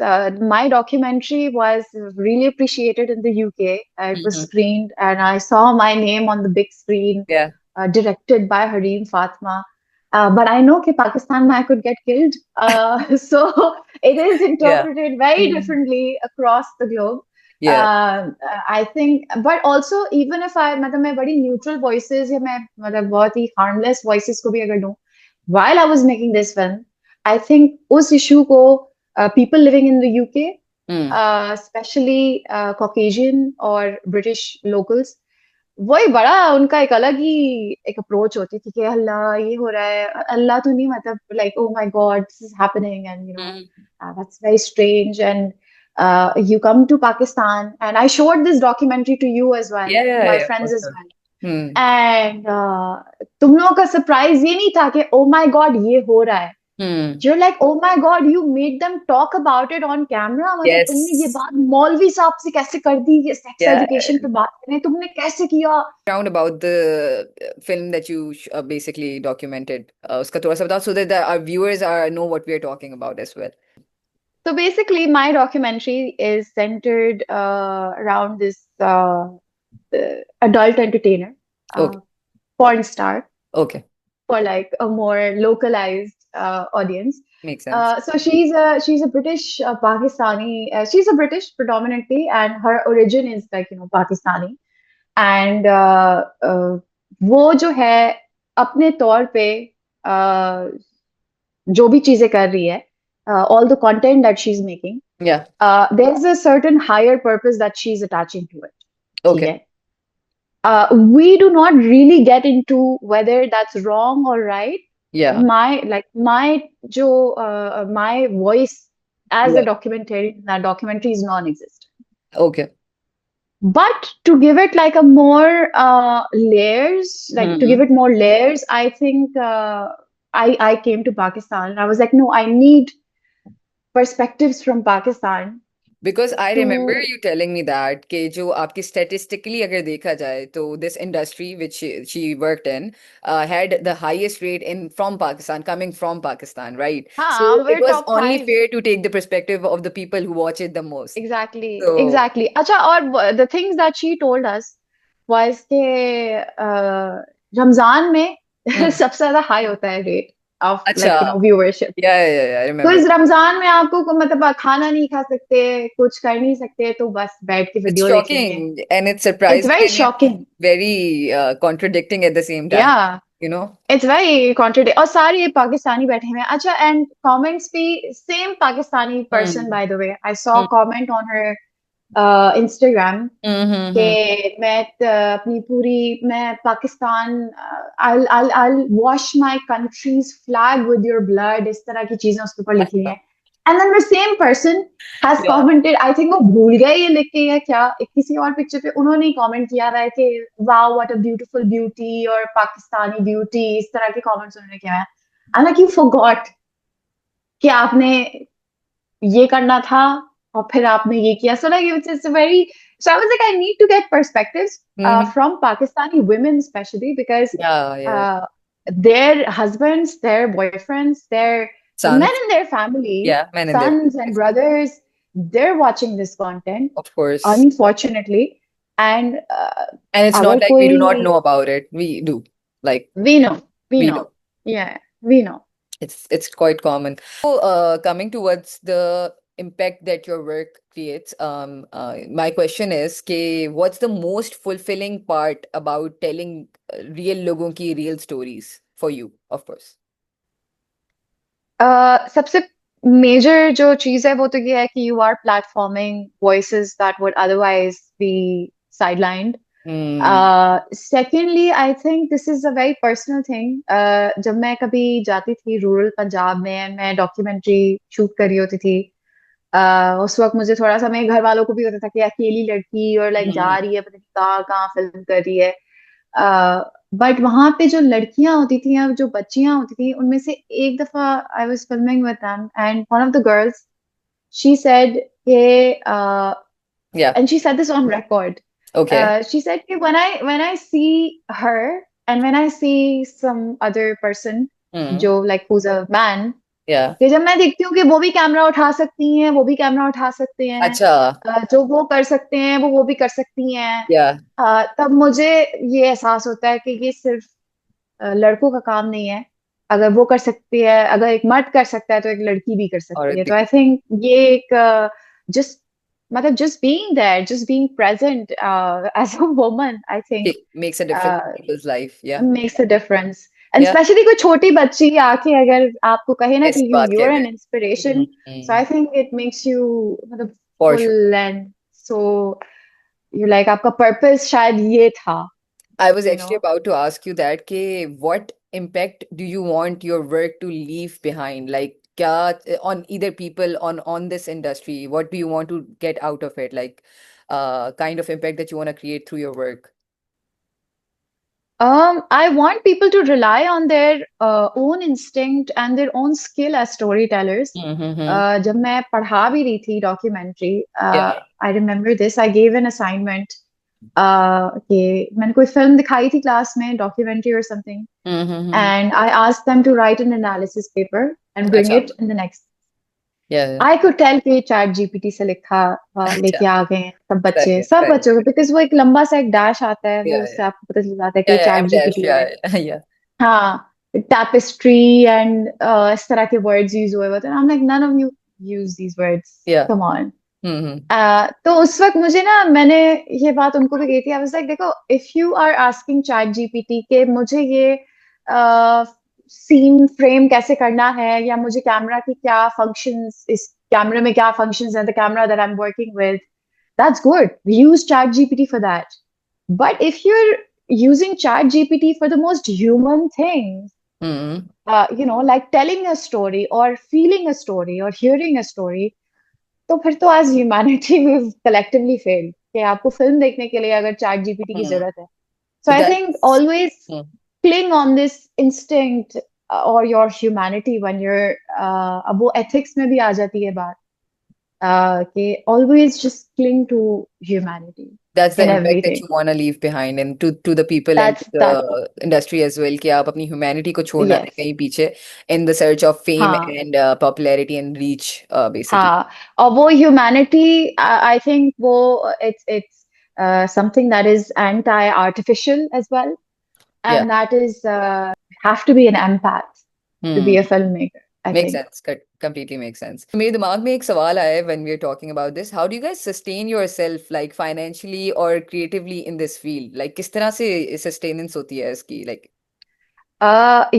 my documentary was really appreciated in the UK. It was Mm-hmm. screened, and I saw my name on the big screen, Yeah. directed by Hareem Fatima. But I know कि Pakistan में I could get killed. So it is Yeah. interpreted very Hmm. differently across the globe. Yeah. I think, but also even if I मतलब मैं बड़ी neutral voices या मैं मतलब बहुत ही harmless voices को भी अगर दूँ, while I was making this film, I think उस issue को people living in the UK, Hmm. especially Caucasian or British locals, वही बड़ा उनका एक अलग ही एक अप्रोच होती थी कि अल्लाह ये हो रहा है अल्लाह तो नहीं मतलब like oh my god this is happening and Hmm. that's very strange and you come to Pakistan and I showed this documentary to you as well Yeah, to yeah, my yeah, for friends as sure. well Hmm. And तुम लोगों का surprise ये नहीं था कि oh my God ये हो रहा है. Hmm. You're like, oh my God, you made them talk about it on camera. मतलब तुमने ये Yes. बात मौलवी साहब से कैसे कर दी, ये सेक्स Yeah. एजुकेशन पे बात करें, तुमने कैसे किया? Around about the film that you basically documented. उसका थोड़ा सा बताओ so that our viewers are know what we are talking about as well. So basically, my documentary is centered around this adult entertainer, Okay. uh, porn star, Okay. for like a more localized audience. Makes sense. So she's a British Pakistani. She's a British predominantly, and her origin is like Pakistani. And वो जो है अपने तौर पे uh, जो भी चीजें कर रही है, all the content that she is making, Yeah. There is a certain higher purpose that she is attaching to it. ठीक Okay. है. We do not really get into whether that's wrong or right. Yeah. My जो my voice as a Yeah. documentary in that documentary is non-existent. Okay. But to give it like a more layers, like to give Hmm. it more layers, I think I came to Pakistan and I was like, no, I need perspectives from Pakistan Because I remember to you telling me that कि जो आपकी statistically अगर देखा जाए तो this industry which she worked in had the highest rate in from Pakistan coming from Pakistan, right? So हाँ, it we're was top only five. fair to take the perspective of the people who watch it the most. Exactly, So exactly. अच्छा, और the things that she told us was कि रमजान में hmm. सबसे ज्यादा high होता है rate of अच्छा, like viewership. yeah, I तो remember. इस रमजान में आपको मतलब खाना नहीं खा सकते, कुछ कर नहीं सकते, तो बस बैठ के It's वीडियो देखेंगे. shocking and it's It's surprising very and it's shocking. very contradicting at the same time, Yeah, you know? it's very contradicting. और सारे ये पाकिस्तानी बैठे हुए हैं. अच्छा, एंड कमेंट्स भी same Pakistani person, Hmm. Bye the way, I saw Hmm. Comment on her Instagram कि Mm-hmm. मैं अपनी पूरी मैं Pakistan, I'll wash my country's flag with your blood, इस तरह की चीजें उसके ऊपर लिखी हुई हैं. And then the same person has Yeah. Commented, I think वो भूल गए ये लिख के या क्या, किसी और पिक्चर पे उन्होंने कमेंट किया हुआ है कि wow what a beautiful beauty और पाकिस्तानी ब्यूटी, इस तरह के कमेंट्स उन्होंने किया है. आई लाइक, यू फॉरगॉट कि आपने ये करना था और फिर आपने ये किया. So like it's a very, so I was like, I need to get perspectives Mm-hmm. from Pakistani women especially because Yeah. uh, their husbands, their boyfriends, their the men Sons. in their family, Yeah, men in their sons and brothers, they're watching this content, of course. unfortunately. And And it's not अगर like we do not कोई, know about it. We do. Like we know, we we know. know, yeah, we know. It's quite common. So coming towards the impact that your work creates, my question is कि what's the most fulfilling part about telling real लोगों की real stories for you, of course. सबसे major जो चीज है वो तो ये है कि you are platforming voices that would otherwise be sidelined. Hmm. Secondly, I think this is a very personal thing. जब मैं कभी जाती थी रूरल पंजाब में, मैं डॉक्यूमेंट्री शूट कर रही होती थी, उस वक्त मुझे थोड़ा सा, मेरे घर वालों को भी होता था कि अकेली लड़की और लाइक जा Hmm. रही है, पता नहीं कहाँ कहाँ फिल्म कर रही है. बट वहां पे जो लड़कियां होती थी या जो बच्चियां होती थी, उनमें से एक दफा I was filming with them and one of the girls, she said Yeah. and she said this on record. Okay. She said कि when I see her and when I see some other person Hmm. जो like who's a man, Yeah. कि जब मैं देखती हूँ कि वो भी कैमरा उठा सकती हैं, वो भी कैमरा उठा सकते हैं, अच्छा. जो वो कर सकते हैं वो भी कर सकती हैं, Yeah. तब मुझे ये एहसास होता है कि ये सिर्फ लड़कों का काम नहीं है. अगर वो कर सकती है, अगर एक मर्द कर सकता है, तो एक लड़की भी कर सकती औरत है. भी तो आई थिंक ये एक जस्ट मतलब just being there, just being present as a woman, I think makes a difference uh, in people's life. Yeah. makes a difference. And Yeah. especially कोई छोटी बच्ची आके अगर आपको कहे ना ऐसी कि बात कह you're रहे an हैं. inspiration, so I think it makes you मतलब For sure. full and so you like आपका purpose शायद ये था, I was you actually know. about to ask you that what impact do you want your work to leave behind? Like क्या on either people on this industry, what do you want to get out of it? Like kind of impact that you want to create through your work. I want people to rely on their own instinct and their own skill as storytellers. Mm-hmm. जब मैं पढ़ा भी रही थी documentary, Yeah. I remember this. I gave an assignment कि मैंने कोई film दिखाई थी क्लास में, documentary or something, Mm-hmm. and I asked them to write an analysis paper and bring अच्छा. it in the next. Yeah, yeah. I could tell कि chat GPT से लिखा अच्छा. लेके आ गए हैं सही है, सब सही बच्चों को, है. बिकॉज वो एक लंबा सा एक डैश आता है, वो Yeah, उससे yeah. आपको पता चल जाता है कि Yeah, ये yeah. Chat M dash. GPT है. Yeah, yeah. Yeah. हाँ, tapestry and इस तरह के वर्ड्स यूज हुए होते हैं. I'm like, none of you use these words. Yeah. Come on. Mm-hmm. तो उस वक्त मुझे ना, मैंने ये बात उनको भी कही थी. I was like, देखो, if you are asking chat GPT के मुझे ये सीन फ्रेम कैसे करना है, या मुझे कैमरा की क्या फंक्शंस, इस कैमरे में क्या फंक्शंस है, the camera that I am working with, that's good. We use ChatGPT for that. But if you're using ChatGPT for the most human things, Mm-hmm. like telling a story or feeling a story or hearing a story, तो फिर तो as humanity we've collectively failed कि आपको film देखने के लिए अगर ChatGPT की Mm. जरूरत है. So So I think that's. always Mm. cling on this instinct or your humanity when you're अब वो ethics में भी आ जाती है बात, कि always just cling to humanity That's the in impact that everything. you want to leave behind and to the people and to That's the industry as well कि आप अपनी humanity को छोड़ ना दें yes. कहीं पीछे in the search of fame हाँ, and popularity and reach basically. हाँ. और वो humanity, I think वो it's something that is anti-artificial as well, Yeah. and that is have to be an empath to Hmm. be a filmmaker, I Makes think. sense. Completely makes sense. मेरे दिमाग में एक सवाल आया है when we are talking about this. How do you guys sustain yourself like financially or creatively in this field? Like किस तरह से sustenance होती है इसकी? Like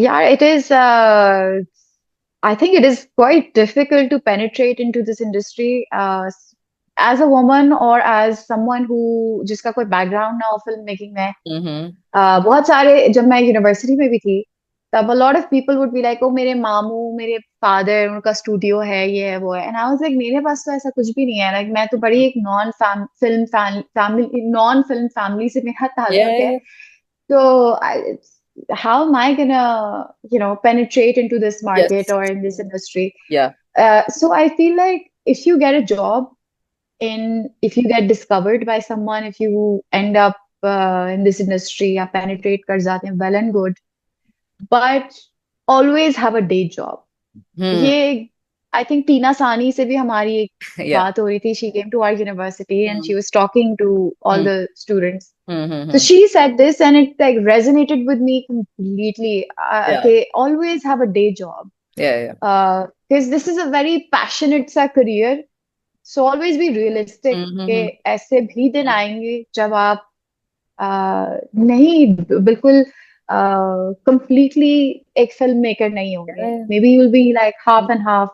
Yeah, it is. I think it is quite difficult to penetrate into this industry as a woman or as someone who जिसका कोई background ना हो फिल्म मेकिंग में. mm-hmm. बहुत सारे, जब मैं यूनिवर्सिटी में भी थी, तब a lot of people would be like, ओ मेरे मामू, मेरे फादर, उनका स्टूडियो है, ये है वो है. एंड आई वाज लाइक, मेरे पास तो ऐसा कुछ भी नहीं है. लाइक मैं तो बड़ी एक नॉन फिल्म फैमिली से मेरा Yeah, ताल्लुक yeah, है. yeah. So how am I gonna, penetrate into this market Yes. or in this industry? Yeah. So I feel like if you get a job if you get discovered by someone, if you end up in this industry, या penetrate कर जाते हैं, well and good. But always have a day job. Hmm. ये I think टीना सानी से भी हमारी एक Yeah. बात हो रही थी. She came to our university and Hmm. she was talking to all Hmm. the students. Hmm. Hmm. So Hmm. she said this and it like resonated with me completely. Yeah. Okay, always have a day job. Yeah. Yeah. Because this is a very passionate sa career. So always be realistic Hmm. Hmm. कि Hmm. ऐसे भी दिन आएंगे जब आप नहीं बिल्कुल completely एक फिल्म मेकर नहीं होंगे. Yeah. Maybe you'll be like half Yeah. and half.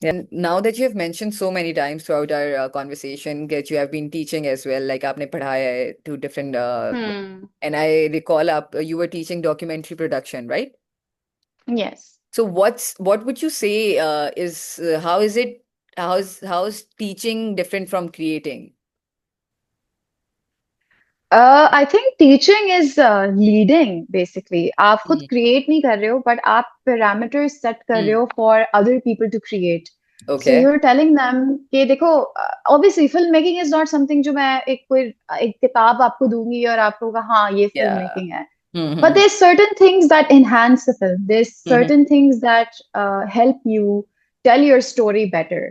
Yeah. Now that you have mentioned so many times throughout our conversation that you have been teaching as well, like आपने पढ़ाया है to different Hmm. and I recall up you were teaching documentary production, right? Yes. So what would you say is how is it how's teaching different from creating? I think teaching is leading basically. आप खुद Hmm. create नहीं कर रहे हो, but आप parameters set कर रहे Hmm. हो for other people to create. So Okay. you're telling them कि देखो, obviously film making is not something जो मैं एक किताब आपको दूंगी और आपको कहा हाँ ये film Yeah. making है. But Mm-hmm. there's certain things that enhance the film. There's Mm-hmm. certain things that help you tell your story better.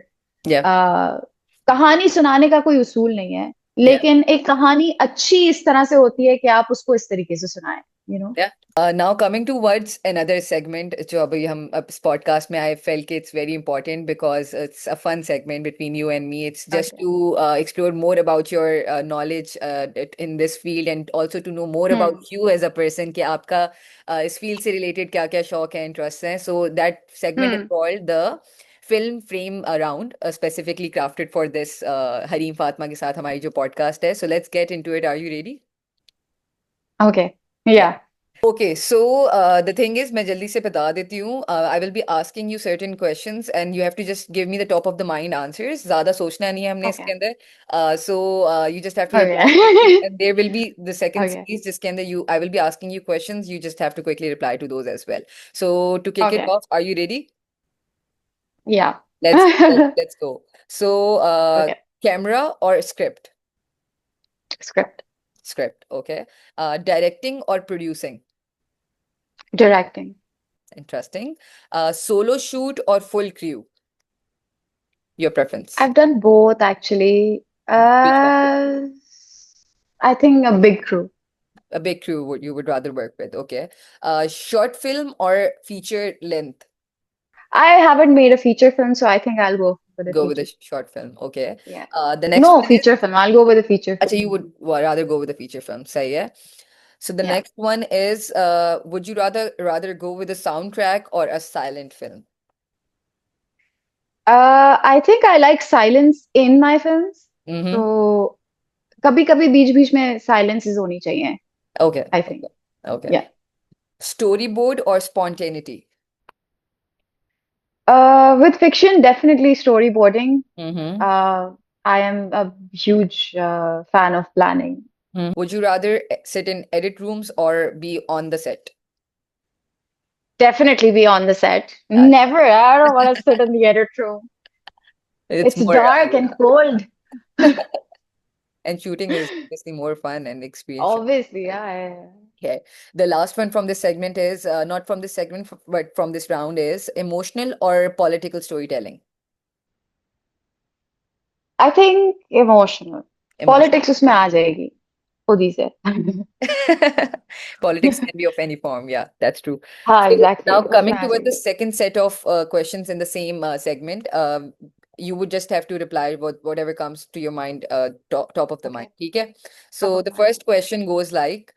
Yeah. uh, कहानी सुनाने का कोई उसूल नहीं है, Yeah. लेकिन एक कहानी अच्छी इस तरह से होती है कि आप उसको इस तरीके से सुनाएं. you know Yeah. Now coming towards another segment, जो अभी हम अब इस podcast में I felt कि it's very important because it's a fun segment between you and me. It's just Okay. to explore more about your knowledge in this field and also to know more about Hmm. you as a person कि आपका इस field से related क्या क्या शौक हैं, interests हैं. So that segment is Hmm. called the film frame around, specifically crafted for this Hareem Fatima के साथ हमारी जो podcast है. So let's get into it. Are you ready? Okay. Yeah. Yeah. Okay, so the thing is, मैं जल्दी से बता देती हूँ. I will be asking you certain questions, and you have to just give me the top of the mind answers. ज़्यादा सोचना नहीं है हमने इसके Okay. अंदर. So you just have to reply quickly, Okay. and there will be the second Okay. series जिसके अंदर I will be asking you questions. You just have to quickly reply to those as well. So to kick it Okay. off, are you ready? Yeah. Let's go. Let's go. So Okay. camera or script? Script. Script. Okay. Directing or producing? Directing. Interesting. Solo shoot or full crew? Your preference. I've done both actually. Which one? I think a big crew. A big crew would you would rather work with. Okay. Short film or feature length? I haven't made a feature film, so I think I'll go for the Go with a feature. short film. Okay. Yeah. The next No, one is, feature film. I'll go with a feature actually, film. you would rather go with a feature film. Say, yeah. So the Yeah. next one is, would you rather go with a soundtrack or a silent film? I think I like silence in my films. Mm-hmm. So कभी-कभी बीच-बीच में silences होनी चाहिए. Okay. I Okay. think. Okay. Yeah. Storyboard or spontaneity? With fiction, definitely storyboarding. Mm-hmm. Uh, I am a huge fan of planning. Would you rather sit in edit rooms or be on the set? Definitely be on the set. Acha. Never. I don't want to sit in the edit room. It's It's more, dark and cold. yeah. And shooting is obviously more fun and experiential. Obviously, yeah. Okay. The last one from this segment is, not from this segment, but from this round is emotional or political storytelling? I think emotional. Emotional. Politics उसमें आ जाएगी खुद ही से. Politics can be of any form. Yeah, that's true. हाँ, So exactly. now उसमें coming uh towards the जाएगी. second set of questions in the same segment, you would just have to reply whatever comes to your mind, top of the mind. Okay. Okay. Top So of the mind. first question goes like,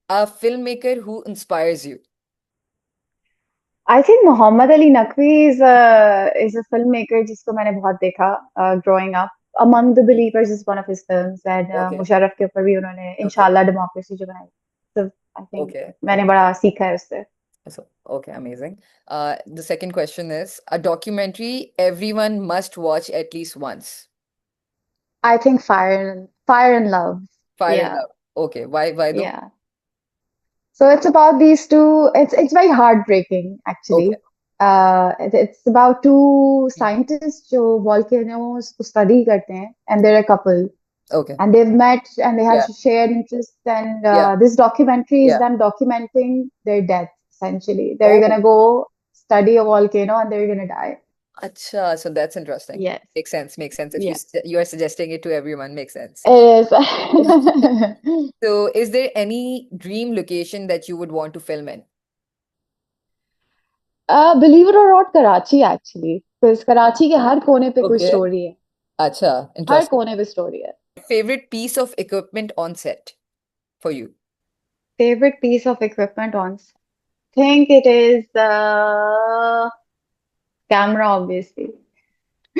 a filmmaker who inspires you. I think Muhammad Ali Naqvi is a filmmaker जिसको मैंने बहुत देखा growing up. Among the Mhm. Believers is one of his films and Okay. Musharraf के ऊपर भी उन्होंने Okay. इंशाल्लाह democracy जो बनाई. So I think Okay. मैंने Okay. बड़ा सीखा है उससे. So, okay, amazing. The second question is a documentary everyone must watch at least once. I think Fire and Love. Fire and Yeah, Love. Okay, why though? yeah. So it's about these two. It's very heartbreaking Okay. actually. It's about two Hmm. scientists जो volcanoes को study करते हैं and they're a couple Okay. and they've met and they have Yeah. shared interests and Yeah. this documentary is Yeah. them documenting their death essentially. They're Oh, gonna go study a volcano and they're gonna die. acha. So that's interesting. Yes, Makes sense. Makes sense. If yeah, you are suggesting it to everyone, makes sense. it is. So, is there any dream location that you would want to film in? Believe it or not, Karachi actually, because Karachi के हर कोने पे कोई Okay. Story है. Acha. हर Interesting. कोने पे story है. Favorite piece of equipment on set for you? Favorite piece of equipment on? Think it is camera, obviously.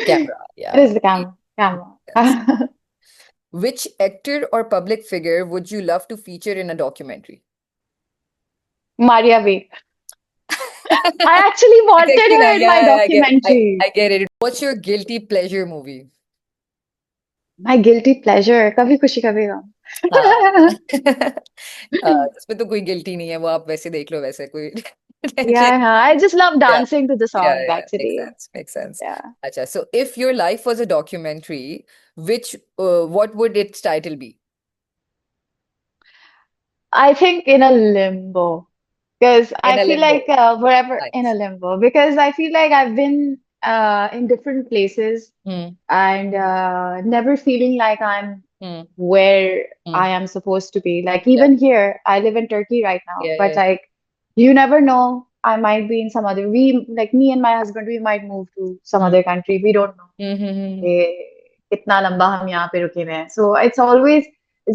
Camera. It Yeah. is the camera. Camera. Sense. Which actor or public figure would you love to feature in a documentary? Maria V. I It's actually wanted actually her nice. in my Yeah, documentary. I get it. What's your guilty pleasure movie? My guilty pleasure. कभी खुशी कभी हाँ. गम. इसमें तो कोई guilty नहीं है वो आप वैसे देख लो वैसे कोई tension. Yeah, I just love Yeah, dancing to the song, yeah, makes actually. sense, makes sense. Yeah. Acha, so if your life was a documentary, what would its title be? I think in a limbo. Because In I a feel like limbo. wherever in a Nice. limbo, because I feel like I've been in different places Hmm. and never feeling like I'm Hmm. where Hmm. I am supposed to be. Like Yeah. even here, I live in Turkey right now, Yeah. but Yeah. like you never know. I might be in some other. We like me and my husband, we might move to some Hmm. other country. We don't know. Hmm. कि कितना लंबा हम यहाँ पे रुके हुए हैं. So it's always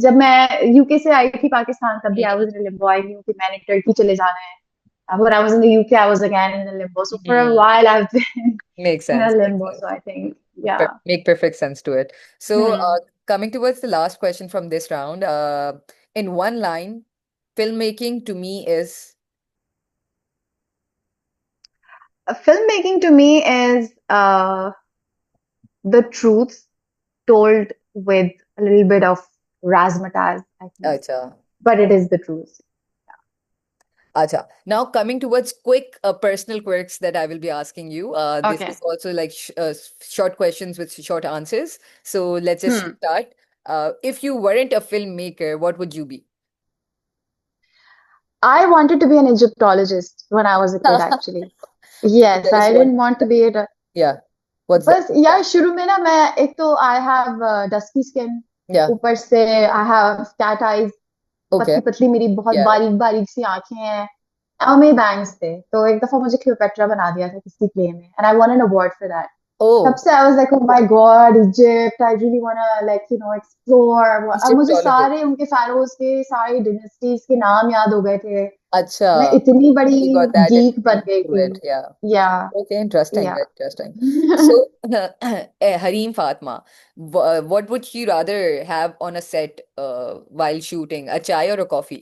जब मैं यूके से आई थी पाकिस्तान तब भी I was in a limbo. I knew कि मैंने टर्की चले जाना है. When I was in the UK, I was again in a limbo. So for a Hmm. while, I've been Makes in a sense. Makes limbo. sense. So I think, yeah. Make perfect sense to it. So, Hmm. coming towards the last question from this round, in one line, Filmmaking to me is Filmmaking to me is the truth told with a little bit of razzmatazz, I think, acha. but it is the truth. Acha. Now coming towards quick personal quirks that I will be asking you. This is Okay. also like short questions with short answers. So let's just Hmm. start. If you weren't a filmmaker, what would you be? I wanted to be an Egyptologist when I was a kid, actually. Can you Yes, tell us I what? didn't want to be a Yeah. What's that? बस यार शुरू में ना मैं एक तो I have dusky skin Yeah. ऊपर से I have cat eyes Okay. पतली पतली मेरी बहुत Yeah. बारीक बारीक सी आंखें हैं और मेरे बैंग्स थे तो एक दफा मुझे क्लियोपेट्रा बना दिया था किसी प्ले में and I von an award for that तब Oh, से I was like oh my God Egypt I really वांना like explore अब मुझे Egyptologist. सारे उनके pharaohs के सारे डिनेस्टीज के नाम याद हो गए थे मैं Acha. इतनी बड़ी You got that गीक बन गई into थी it. Yeah. या Okay, interesting, या very interesting. So, Hareem Fatma, what would she rather have on a set while shooting, a chai or a coffee?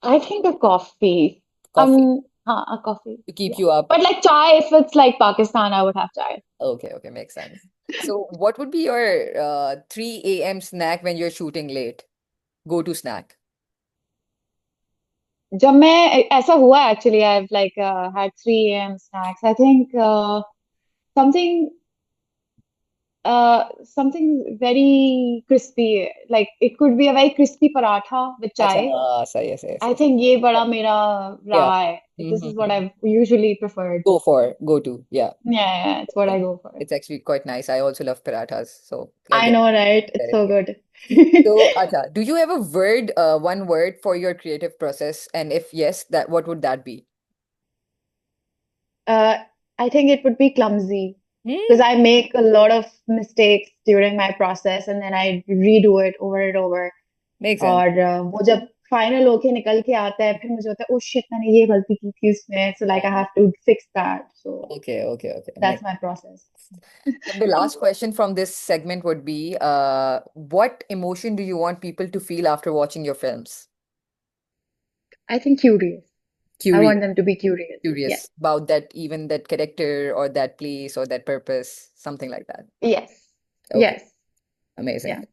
I think a coffee. Coffee A coffee. to keep Yeah. you up. But like chai, if it's like Pakistan, I would have chai. Okay, okay, makes sense. So, what would be your 3 a.m. snack when you're shooting late? Go to snack. जब मैं ऐसा हुआ actually, I've like had 3 a.m. snacks. I think something something very crispy. Like it could be a very crispy paratha with Acha, chai. so yes, yes, I yes. think ये Yeah, बड़ा मेरा yeah. रहा है. This is what Mm-hmm. I've usually preferred. Go to, yeah. Yeah, it's what I go for. It's actually quite nice. I also love parathas, so I know, right? It's get so it. good. So, Acha, do you have a word, one word for your creative process? And if yes, that what would that be? Uh, I think it would be clumsy because Hmm, I make a lot of mistakes during my process and then I redo it over and over. makes sense. और वो जब final होके निकल के आता है फिर मुझे होता है ओ शिट मैंने ये गलती की थी उसमें so like I Uh, have to fix that so okay. that's my process. And the last question from this segment would be, what emotion do you want people to feel after watching your films? I think curious. I Curious, want them to be curious. Yes. curious about that, even that character or that place or that purpose, something like that. Yes. Okay, Yes. amazing. Yeah.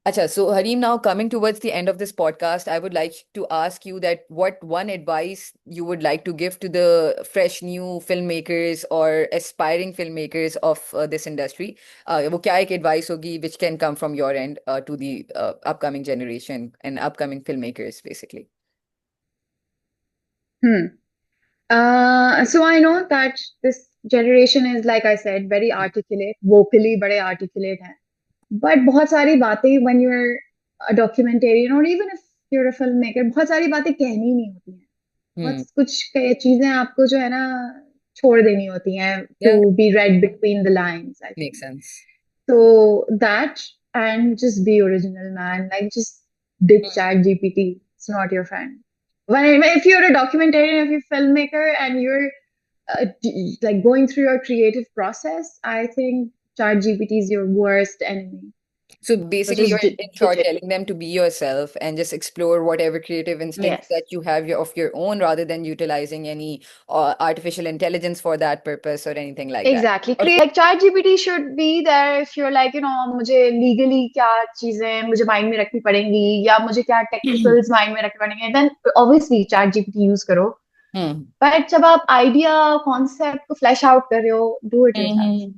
Acha, so Hareem, now coming towards the end of this podcast, I would like to ask you that what one advice you would like to give to the fresh new filmmakers or aspiring filmmakers of this industry? वो क्या एक advice होगी which can come from your end to the upcoming generation and upcoming filmmakers, basically. Hmm. So I know that this generation is, like I said, very articulate, vocally बड़े articulate हैं. But बहुत सारी बातें when you're a documentarian or even if you're a filmmaker बहुत सारी बातें कहनी नहीं होती हैं बहुत Hmm. कुछ चीजें आपको जो है ना छोड़ देनी होती हैं to Yeah, be read between the lines I makes think sense. so that and just be original man like just ditch Hmm. chat GPT it's not your friend when if you're a documentarian if you're a filmmaker and you're like going through your creative process I think chat GPT is your worst enemy So so basically, you're just in ditch short it. telling them to be yourself and just explore whatever creative instincts Yes. that you have of your own rather than utilizing any artificial intelligence for that purpose or anything like that. Exactly. Create like ChatGPT should be there if you're like, मुझे legally क्या चीजें मुझे mind में रखनी पड़ेंगी या मुझे क्या technicals mind में रखने पड़ेंगे then obviously ChatGPT use करो. Hmm. But जब आप idea concept को flesh out कर रहे हो, do it yourself. Hmm.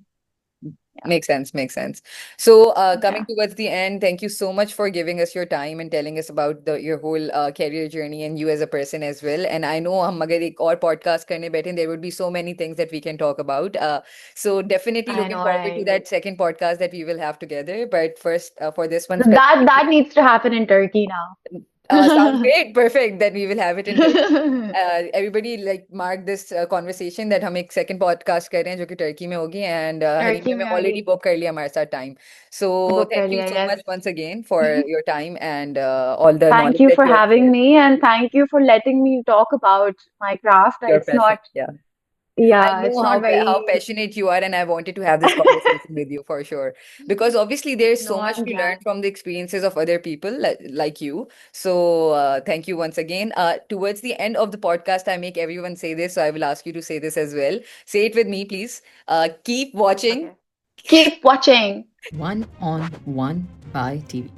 Yeah. Makes sense, makes sense. So, coming Yeah. towards the end, thank you so much for giving us your time and telling us about your whole career journey and you as a person as well. And I know हम अगर एक और podcast करने बैठे, there would be so many things that we can talk about. So definitely I looking know, forward to right? that second podcast that we will have together. But first, for this one So that specifically, needs to happen in Turkey sounds now. great, perfect. Then we will have it in Turkey. Everybody like mark this conversation that हम एक second podcast कर रहे हैं जो कि Turkey में होगी and Hareem Turkey ने हमें में already होगी book कर लिया हमारे साथ time. So बुक कर thank you लिया so yes much once again for your time and all the Thank knowledge you that for you have having shared. me and thank you for letting me talk about my craft. Your It's passion, not yeah. I Yeah, know it's not how very, passionate you are, and I wanted to have this conversation with you for sure. Because obviously, there's no, so much I'm to learn glad. from the experiences of other people like you. So, thank you once again. Towards the end of the podcast, I make everyone say this, so I will ask you to say this as well. Say it with me, please. Keep watching. Okay. Keep watching. One on One by TV.